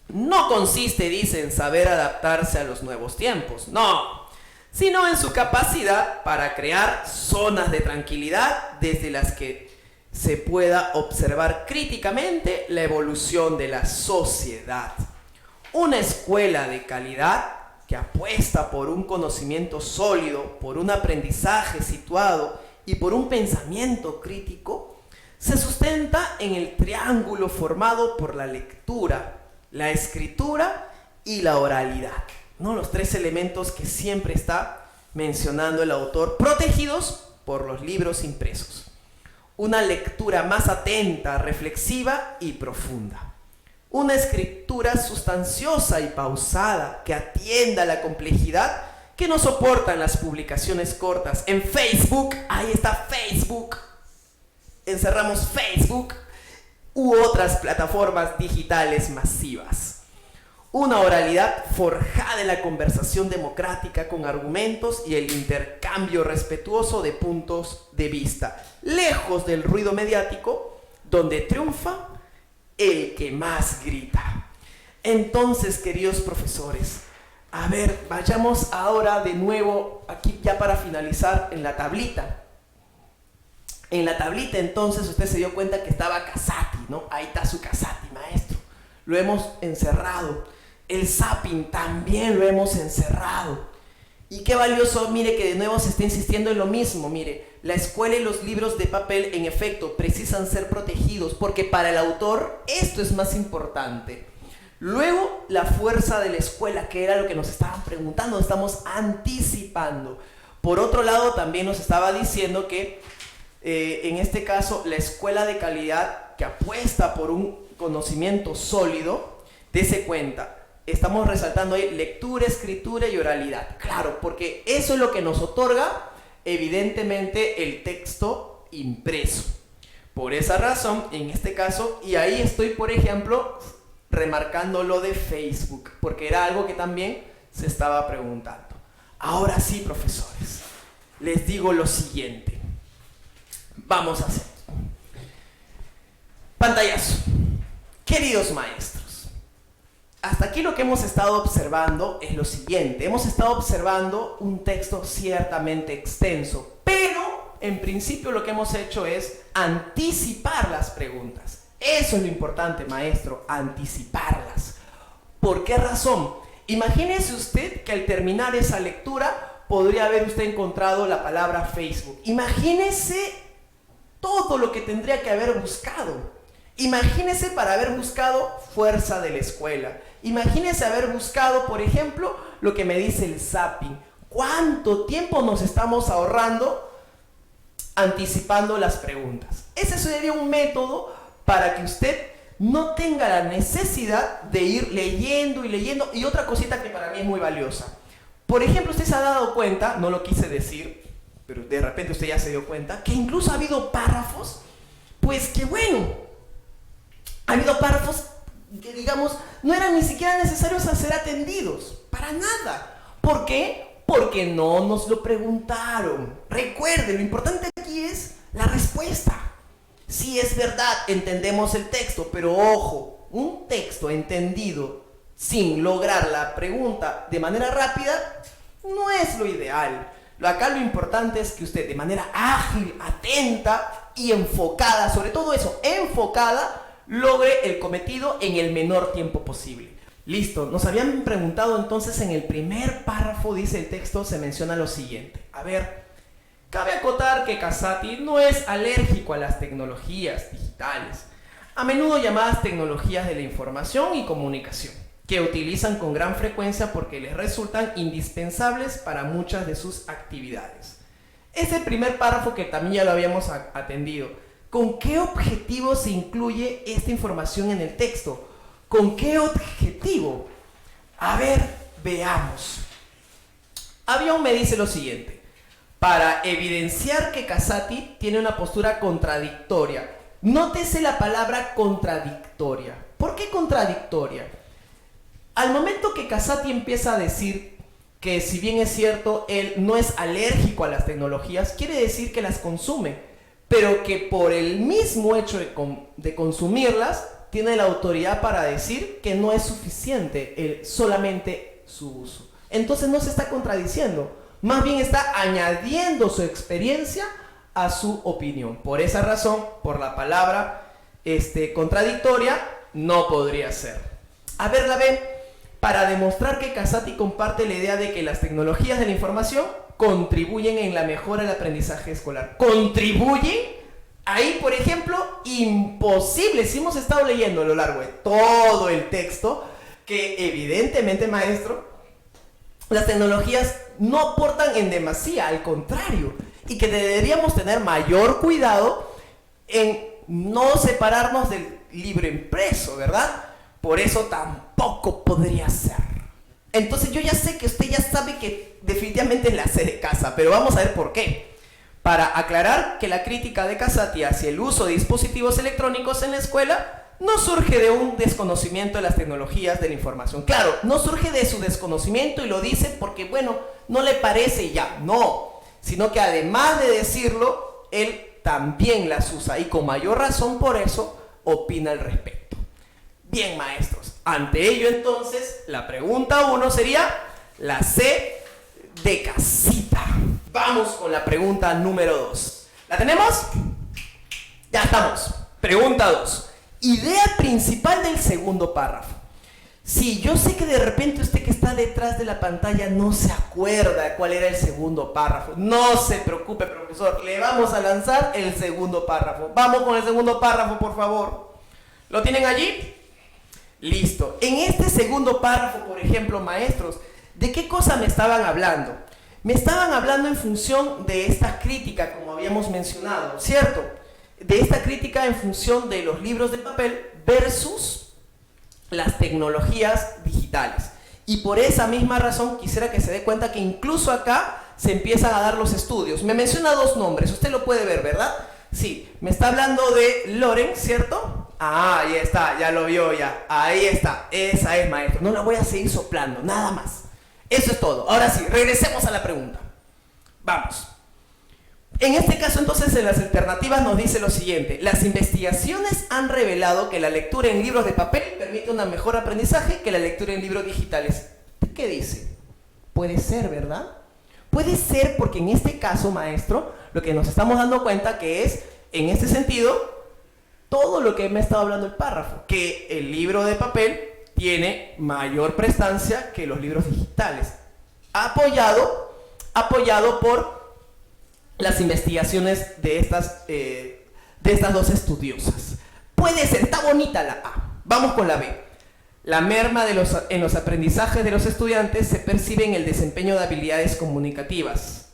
No consiste, dice, en saber adaptarse a los nuevos tiempos, no, sino en su capacidad para crear zonas de tranquilidad desde las que se pueda observar críticamente la evolución de la sociedad. Una escuela de calidad que apuesta por un conocimiento sólido, por un aprendizaje situado y por un pensamiento crítico, se sustenta en el triángulo formado por la lectura, la escritura y la oralidad, ¿no? Los tres elementos que siempre está mencionando el autor, protegidos por los libros impresos. Una lectura más atenta, reflexiva y profunda. Una escritura sustanciosa y pausada que atienda a la complejidad que no soportan las publicaciones cortas. En Facebook, ahí está Facebook. Encerramos Facebook u otras plataformas digitales masivas. Una oralidad forjada en la conversación democrática con argumentos y el intercambio respetuoso de puntos de vista, lejos del ruido mediático, donde triunfa el que más grita. Entonces, queridos profesores, a ver, vayamos ahora de nuevo, aquí ya para finalizar, en la tablita. En la tablita, entonces, usted se dio cuenta que estaba Casati, ¿no? Ahí está su Casati, maestro. Lo hemos encerrado. El zapping también lo hemos encerrado. Y qué valioso, mire, que de nuevo se está insistiendo en lo mismo. Mire, la escuela y los libros de papel, en efecto, precisan ser protegidos porque para el autor esto es más importante. Luego, la fuerza de la escuela, que era lo que nos estaban preguntando, estamos anticipando. Por otro lado, también nos estaba diciendo que, en este caso, la escuela de calidad que apuesta por un conocimiento sólido, dése cuenta, estamos resaltando ahí lectura, escritura y oralidad. Claro, porque eso es lo que nos otorga, evidentemente, el texto impreso. Por esa razón, en este caso, y ahí estoy, por ejemplo, remarcando lo de Facebook, porque era algo que también se estaba preguntando. Ahora sí, profesores, les digo lo siguiente. Vamos a hacer pantallazo. Queridos maestros, hasta aquí lo que hemos estado observando es lo siguiente. Hemos estado observando un texto ciertamente extenso, pero en principio lo que hemos hecho es anticipar las preguntas. Eso es lo importante, maestro, anticiparlas. ¿Por qué razón? Imagínese usted que al terminar esa lectura podría haber usted encontrado la palabra Facebook. Imagínese todo lo que tendría que haber buscado. Imagínese para haber buscado fuerza de la escuela. Imagínese haber buscado, por ejemplo, lo que me dice el zapping. ¿Cuánto tiempo nos estamos ahorrando anticipando las preguntas? Ese sería un método para que usted no tenga la necesidad de ir leyendo y leyendo. Y otra cosita que para mí es muy valiosa. Por ejemplo, usted se ha dado cuenta, no lo quise decir, pero de repente usted ya se dio cuenta, que incluso ha habido párrafos, pues que bueno, ha habido párrafos que, digamos, no eran ni siquiera necesarios a ser atendidos, para nada. ¿Por qué? Porque no nos lo preguntaron. Recuerde, lo importante aquí es la respuesta. Sí, es verdad, entendemos el texto, pero ojo, un texto entendido sin lograr la pregunta de manera rápida no es lo ideal. Acá lo importante es que usted de manera ágil, atenta y enfocada, sobre todo eso, enfocada, logre el cometido en el menor tiempo posible. Listo, nos habían preguntado entonces en el primer párrafo, dice el texto, se menciona lo siguiente. A ver, cabe acotar que Casati no es alérgico a las tecnologías digitales, a menudo llamadas tecnologías de la información y comunicación, que utilizan con gran frecuencia porque les resultan indispensables para muchas de sus actividades. Es el primer párrafo que también ya lo habíamos atendido. ¿Con qué objetivo se incluye esta información en el texto? ¿Con qué objetivo? A ver, veamos. Avión me dice lo siguiente. Para evidenciar que Casati tiene una postura contradictoria. Nótese la palabra contradictoria. ¿Por qué contradictoria? Al momento que Casati empieza a decir que, si bien es cierto, él no es alérgico a las tecnologías, quiere decir que las consume, pero que por el mismo hecho de consumirlas, tiene la autoridad para decir que no es suficiente solamente su uso. Entonces no se está contradiciendo, más bien está añadiendo su experiencia a su opinión. Por esa razón, por la palabra contradictoria, no podría ser. A ver, la ve, para demostrar que Casati comparte la idea de que las tecnologías de la información contribuyen en la mejora del aprendizaje escolar. ¿Contribuyen? Ahí, por ejemplo, imposible. Si hemos estado leyendo a lo largo de todo el texto, que evidentemente, maestro, las tecnologías no aportan en demasía, al contrario, y que deberíamos tener mayor cuidado en no separarnos del libro impreso, ¿verdad? Por eso tampoco podría ser. Entonces yo ya sé que usted ya sabe que definitivamente la hace de casa, pero vamos a ver por qué. Para aclarar que la crítica de Casati hacia el uso de dispositivos electrónicos en la escuela no surge de un desconocimiento de las tecnologías de la información. Claro, no surge de su desconocimiento y lo dice porque, bueno, no le parece y ya, no. Sino que además de decirlo, él también las usa y con mayor razón por eso opina al respecto. Bien, maestros, ante ello entonces la pregunta 1 sería la C de casita. Vamos con la pregunta número 2. ¿La tenemos? Ya estamos. Pregunta 2. Idea principal del segundo párrafo. Sí, yo sé que de repente usted que está detrás de la pantalla no se acuerda cuál era el segundo párrafo. No se preocupe, profesor, le vamos a lanzar el segundo párrafo. Vamos con el segundo párrafo, por favor. ¿Lo tienen allí? Listo. En este segundo párrafo, por ejemplo, maestros, ¿de qué cosa me estaban hablando? Me estaban hablando en función de esta crítica, como habíamos mencionado, ¿cierto? De esta crítica en función de los libros de papel versus las tecnologías digitales. Y por esa misma razón quisiera que se dé cuenta que incluso acá se empiezan a dar los estudios. Me menciona dos nombres, usted lo puede ver, ¿verdad? Sí, me está hablando de Loren, ¿cierto? Ah, ahí está, ya lo vio ya. Ahí está, esa es, maestro. No la voy a seguir soplando, nada más. Eso es todo. Ahora sí, regresemos a la pregunta. Vamos. En este caso, entonces, en las alternativas nos dice lo siguiente. Las investigaciones han revelado que la lectura en libros de papel permite un mejor aprendizaje que la lectura en libros digitales. ¿Qué dice? Puede ser, ¿verdad? Puede ser porque en este caso, maestro, lo que nos estamos dando cuenta que es, en este sentido, todo lo que me ha estado hablando el párrafo, que el libro de papel tiene mayor prestancia que los libros digitales, apoyado por las investigaciones de estas dos estudiosas. Puede ser, está bonita la A. Vamos con la B. La merma en los aprendizajes de los estudiantes se percibe en el desempeño de habilidades comunicativas.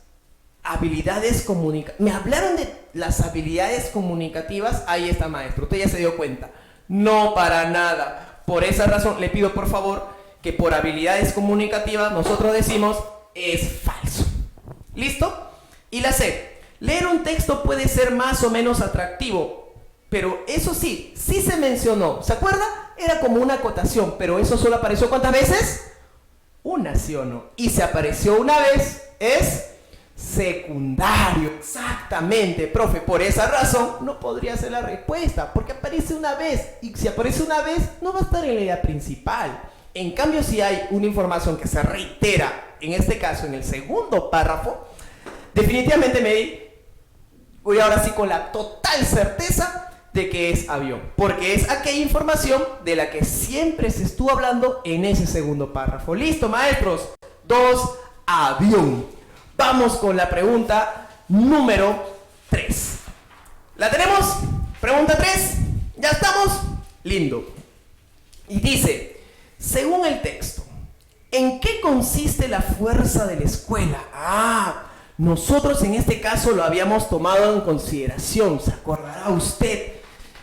Me hablaron de las habilidades comunicativas. Ahí está, maestro. Usted ya se dio cuenta. No, para nada. Por esa razón, le pido por favor que por habilidades comunicativas nosotros decimos es falso. ¿Listo? Y la C. Leer un texto puede ser más o menos atractivo, pero eso sí se mencionó. ¿Se acuerda? Era como una acotación, pero eso solo apareció ¿cuántas veces? Una, ¿sí o no? Y si apareció una vez, es secundario. Exactamente, profe. Por esa razón no podría ser la respuesta, porque aparece una vez. Y si aparece una vez, no va a estar en la idea principal. En cambio, si hay una información que se reitera, en este caso en el segundo párrafo, definitivamente voy ahora sí con la total certeza de que es avión, porque es aquella información de la que siempre se estuvo hablando en ese segundo párrafo. ¿Listo, maestros? 2, avión. Vamos con la pregunta número 3. ¿La tenemos? Pregunta 3. ¿Ya estamos? Lindo. Y dice, según el texto, ¿en qué consiste la fuerza de la escuela? Nosotros en este caso lo habíamos tomado en consideración, ¿se acordará usted?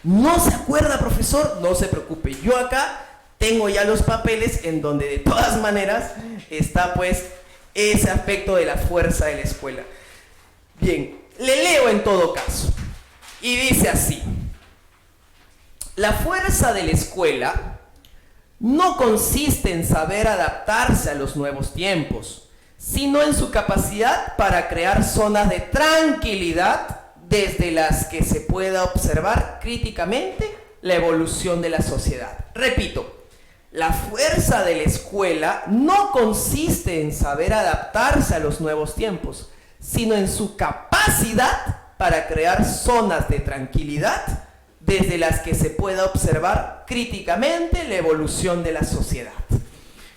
¿No se acuerda, profesor? No se preocupe, yo acá tengo ya los papeles en donde de todas maneras está pues ese aspecto de la fuerza de la escuela. Bien, le leo en todo caso. Y dice así, la fuerza de la escuela no consiste en saber adaptarse a los nuevos tiempos, sino en su capacidad para crear zonas de tranquilidad desde las que se pueda observar críticamente la evolución de la sociedad. Repito, la fuerza de la escuela no consiste en saber adaptarse a los nuevos tiempos, sino en su capacidad para crear zonas de tranquilidad desde las que se pueda observar críticamente la evolución de la sociedad.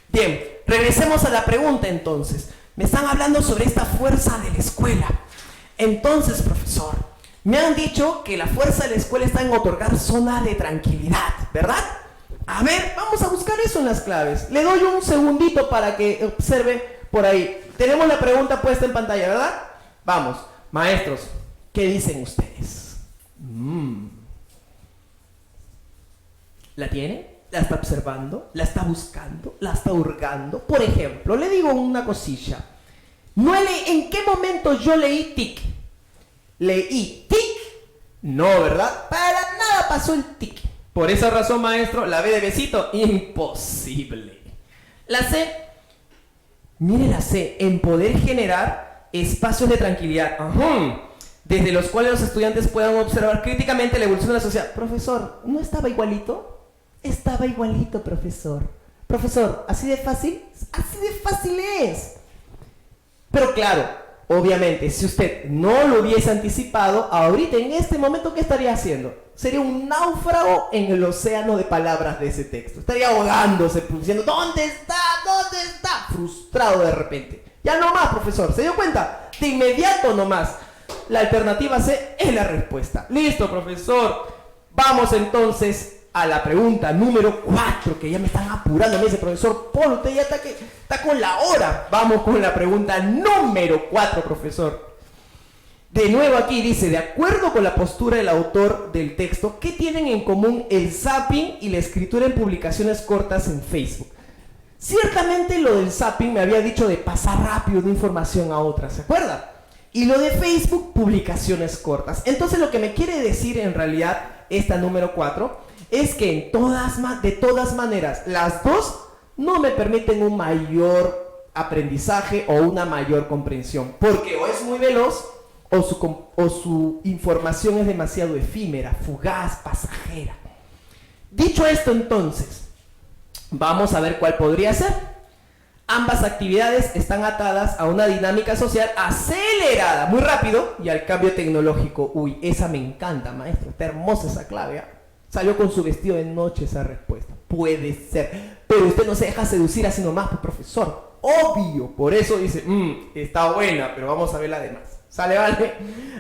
Bien, regresemos a la pregunta entonces. Me están hablando sobre esta fuerza de la escuela. Entonces, profesor, me han dicho que la fuerza de la escuela está en otorgar zonas de tranquilidad, ¿verdad? A ver, vamos a buscar eso en las claves. Le doy un segundito para que observe por ahí. Tenemos la pregunta puesta en pantalla, ¿verdad? Vamos, maestros, ¿qué dicen ustedes? ¿La tiene? ¿La está observando? ¿La está buscando? ¿La está hurgando? Por ejemplo, le digo una cosilla. ¿En qué momento yo leí tic? ¿Leí tic? No, ¿verdad? Para nada pasó el tic. Por esa razón, maestro, la B de besito, imposible. La C, mire la C, en poder generar espacios de tranquilidad. Desde los cuales los estudiantes puedan observar críticamente la evolución de la sociedad. Profesor, ¿no estaba igualito? Estaba igualito, profesor. Profesor, ¿así de fácil? Así de fácil es. Pero claro, Obviamente, si usted no lo hubiese anticipado, ahorita en este momento, ¿qué estaría haciendo? Sería un náufrago en el océano de palabras de ese texto. Estaría ahogándose, diciendo, ¿dónde está? ¿Dónde está? Frustrado de repente. Ya no más, profesor. ¿Se dio cuenta? De inmediato nomás. La alternativa C es la respuesta. Listo, profesor. Vamos entonces a la pregunta número 4, que ya me están apurando. Me dice, profesor Polo, usted ya está con la hora. Vamos con la pregunta número 4, profesor. De nuevo aquí dice, de acuerdo con la postura del autor del texto, ¿qué tienen en común el zapping y la escritura en publicaciones cortas en Facebook? Ciertamente lo del zapping me había dicho de pasar rápido de información a otra, ¿se acuerda? Y lo de Facebook, publicaciones cortas. Entonces lo que me quiere decir en realidad esta número 4 es que de todas maneras las dos no me permiten un mayor aprendizaje o una mayor comprensión, porque o es muy veloz o su información es demasiado efímera, fugaz, pasajera. Dicho esto entonces, vamos a ver cuál podría ser. Ambas actividades están atadas a una dinámica social acelerada, muy rápido, y al cambio tecnológico. Uy, esa me encanta, maestro, está hermosa esa clave, ¿eh? Salió con su vestido de noche esa respuesta. Puede ser, pero usted no se deja seducir así nomás, pues, profesor. Obvio, por eso dice, está buena, pero vamos a ver la demás. ¿Sale, vale?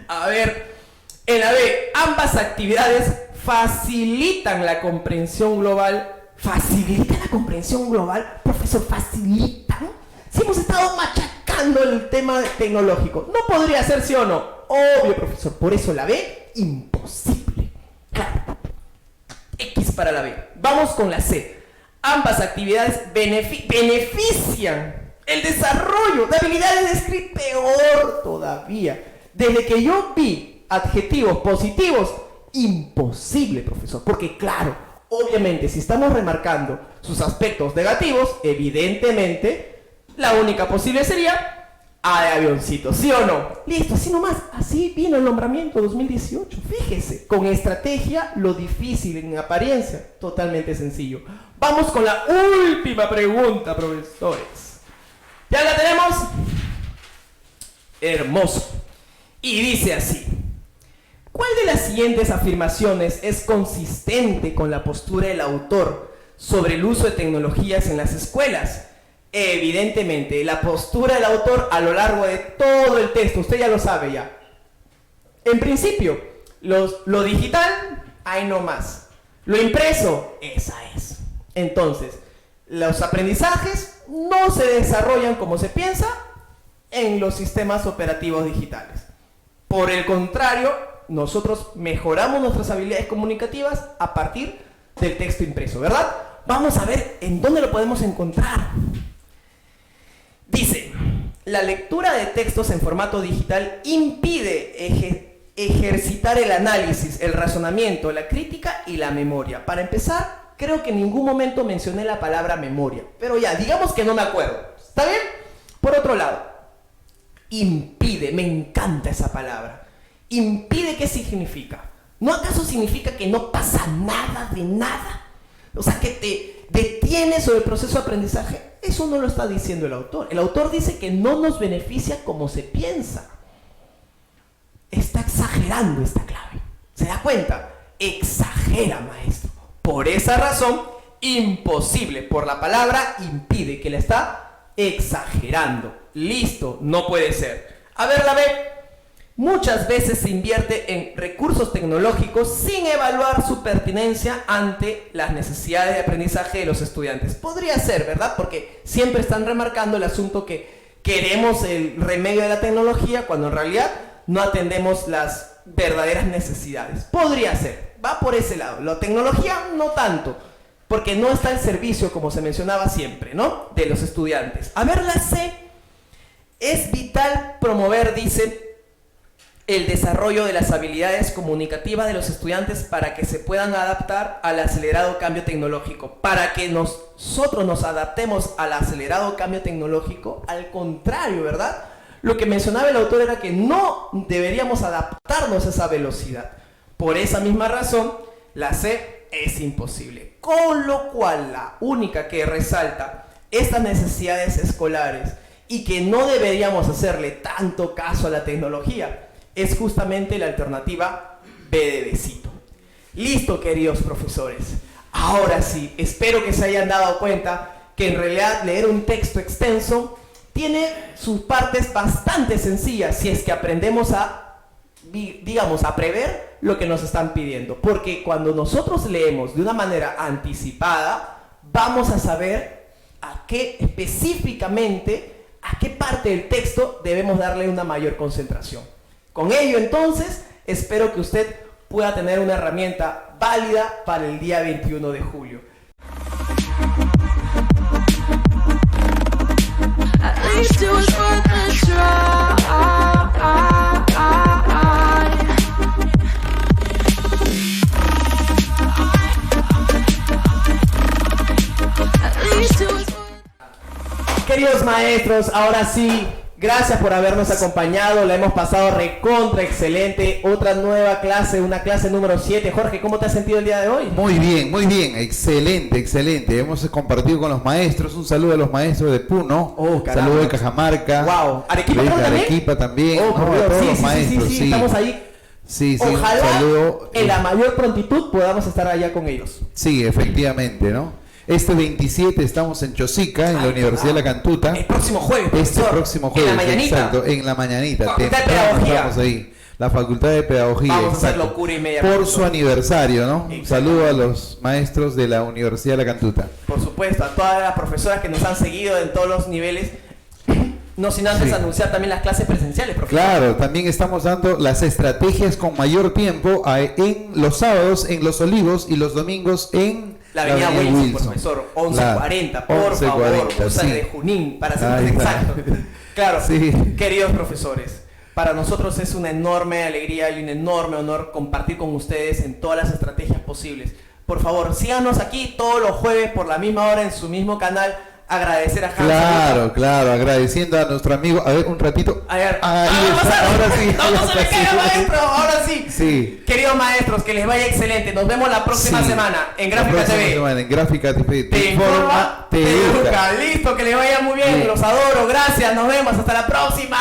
A ver, en la B, ambas actividades facilitan la comprensión global. ¿Facilitan la comprensión global? Profesor, ¿facilitan? Si hemos estado machacando el tema tecnológico. ¿No podría ser sí o no? Obvio, profesor. Por eso la B, imposible. Claro. X para la B. Vamos con la C. Ambas actividades benefician el desarrollo de habilidades de escribir, peor todavía. Desde que yo vi adjetivos positivos, imposible, profesor. Porque claro, obviamente, si estamos remarcando sus aspectos negativos, evidentemente, la única posible sería A de avioncito, ¿sí o no? Listo, así nomás. Así vino el nombramiento 2018. Fíjese, con estrategia, lo difícil en apariencia, totalmente sencillo. Vamos con la última pregunta, profesores. ¿Ya la tenemos? Hermoso. Y dice así. ¿Cuál de las siguientes afirmaciones es consistente con la postura del autor sobre el uso de tecnologías en las escuelas? Evidentemente, la postura del autor a lo largo de todo el texto, usted ya lo sabe ya. En principio, lo digital, ahí no más. Lo impreso, esa es. Entonces, los aprendizajes no se desarrollan como se piensa en los sistemas operativos digitales. Por el contrario, nosotros mejoramos nuestras habilidades comunicativas a partir del texto impreso, ¿verdad? Vamos a ver en dónde lo podemos encontrar. Dice, la lectura de textos en formato digital impide ejercitar el análisis, el razonamiento, la crítica y la memoria. Para empezar, creo que en ningún momento mencioné la palabra memoria, pero ya, digamos que no me acuerdo. ¿Está bien? Por otro lado, impide, me encanta esa palabra. Impide, ¿qué significa? ¿No acaso significa que no pasa nada de nada? O sea, que te detiene sobre el proceso de aprendizaje. Eso no lo está diciendo el autor. El autor dice que no nos beneficia como se piensa. Está exagerando esta clave. ¿Se da cuenta? Exagera, maestro. Por esa razón, imposible. Por la palabra impide, que la está exagerando. Listo, no puede ser. A ver, la B. Muchas veces se invierte en recursos tecnológicos sin evaluar su pertinencia ante las necesidades de aprendizaje de los estudiantes. Podría ser, ¿verdad? Porque siempre están remarcando el asunto que queremos el remedio de la tecnología cuando en realidad no atendemos las verdaderas necesidades. Podría ser, va por ese lado. La tecnología no tanto, porque no está al servicio, como se mencionaba siempre, ¿no? De los estudiantes. A ver, la C. Es vital promover, dice, el desarrollo de las habilidades comunicativas de los estudiantes para que se puedan adaptar al acelerado cambio tecnológico. Para que nosotros nos adaptemos al acelerado cambio tecnológico, al contrario, ¿verdad? Lo que mencionaba el autor era que no deberíamos adaptarnos a esa velocidad. Por esa misma razón, la C es imposible. Con lo cual, la única que resalta estas necesidades escolares y que no deberíamos hacerle tanto caso a la tecnología, es justamente la alternativa B de besito. Listo, queridos profesores. Ahora sí, espero que se hayan dado cuenta que en realidad leer un texto extenso tiene sus partes bastante sencillas si es que aprendemos a, digamos, a prever lo que nos están pidiendo. Porque cuando nosotros leemos de una manera anticipada, vamos a saber a qué específicamente, a qué parte del texto debemos darle una mayor concentración. Con ello, entonces, espero que usted pueda tener una herramienta válida para el día 21 de julio. Queridos maestros, ahora sí, gracias por habernos acompañado, la hemos pasado recontra excelente, otra nueva clase, una clase número 7. Jorge, ¿cómo te has sentido el día de hoy? Muy bien, excelente, excelente. Hemos compartido con los maestros, un saludo a los maestros de Puno, saludo de Cajamarca, wow. ¿Arequipa de también? Arequipa también, Oh, no, a todos sí, los sí, maestros, sí, estamos ahí. Sí, Ojalá un saludo. en la mayor prontitud podamos estar allá con ellos. Sí, efectivamente, ¿no? Este 27 estamos en Chosica, en la Universidad de la Cantuta. El próximo jueves, Este profesor, próximo jueves, en la mañanita. exacto, en la mañanita. Facultad de Temprano Pedagogía. estamos ahí. La Facultad de Pedagogía, Vamos a hacer exacto. locura y media. Por profesor. su aniversario, ¿no? Un saludo a los maestros de la Universidad de la Cantuta. Por supuesto, a todas las profesoras que nos han seguido en todos los niveles. No sin antes anunciar también las clases presenciales, profesor. Claro, también estamos dando las estrategias con mayor tiempo en los sábados en Los Olivos y los domingos en la avenida Wilson, profesor, 1140, por favor, Usa de Junín, para ser más exacto. Claro, sí. Queridos profesores, para nosotros es una enorme alegría y un enorme honor compartir con ustedes en todas las estrategias posibles. Por favor, síganos aquí todos los jueves por la misma hora en su mismo canal. Agradecer a Hans. Claro, agradeciendo a nuestro amigo. A ver, un ratito. A ver. Ahí está, ahora sí. No se me queda, maestro, ahora sí. Sí. Queridos maestros, que les vaya excelente. Nos vemos la próxima semana en Gráfica TV. En Gráfica TV. Te informa, te educa. Listo, que les vaya muy bien. Los adoro, gracias, nos vemos, hasta la próxima.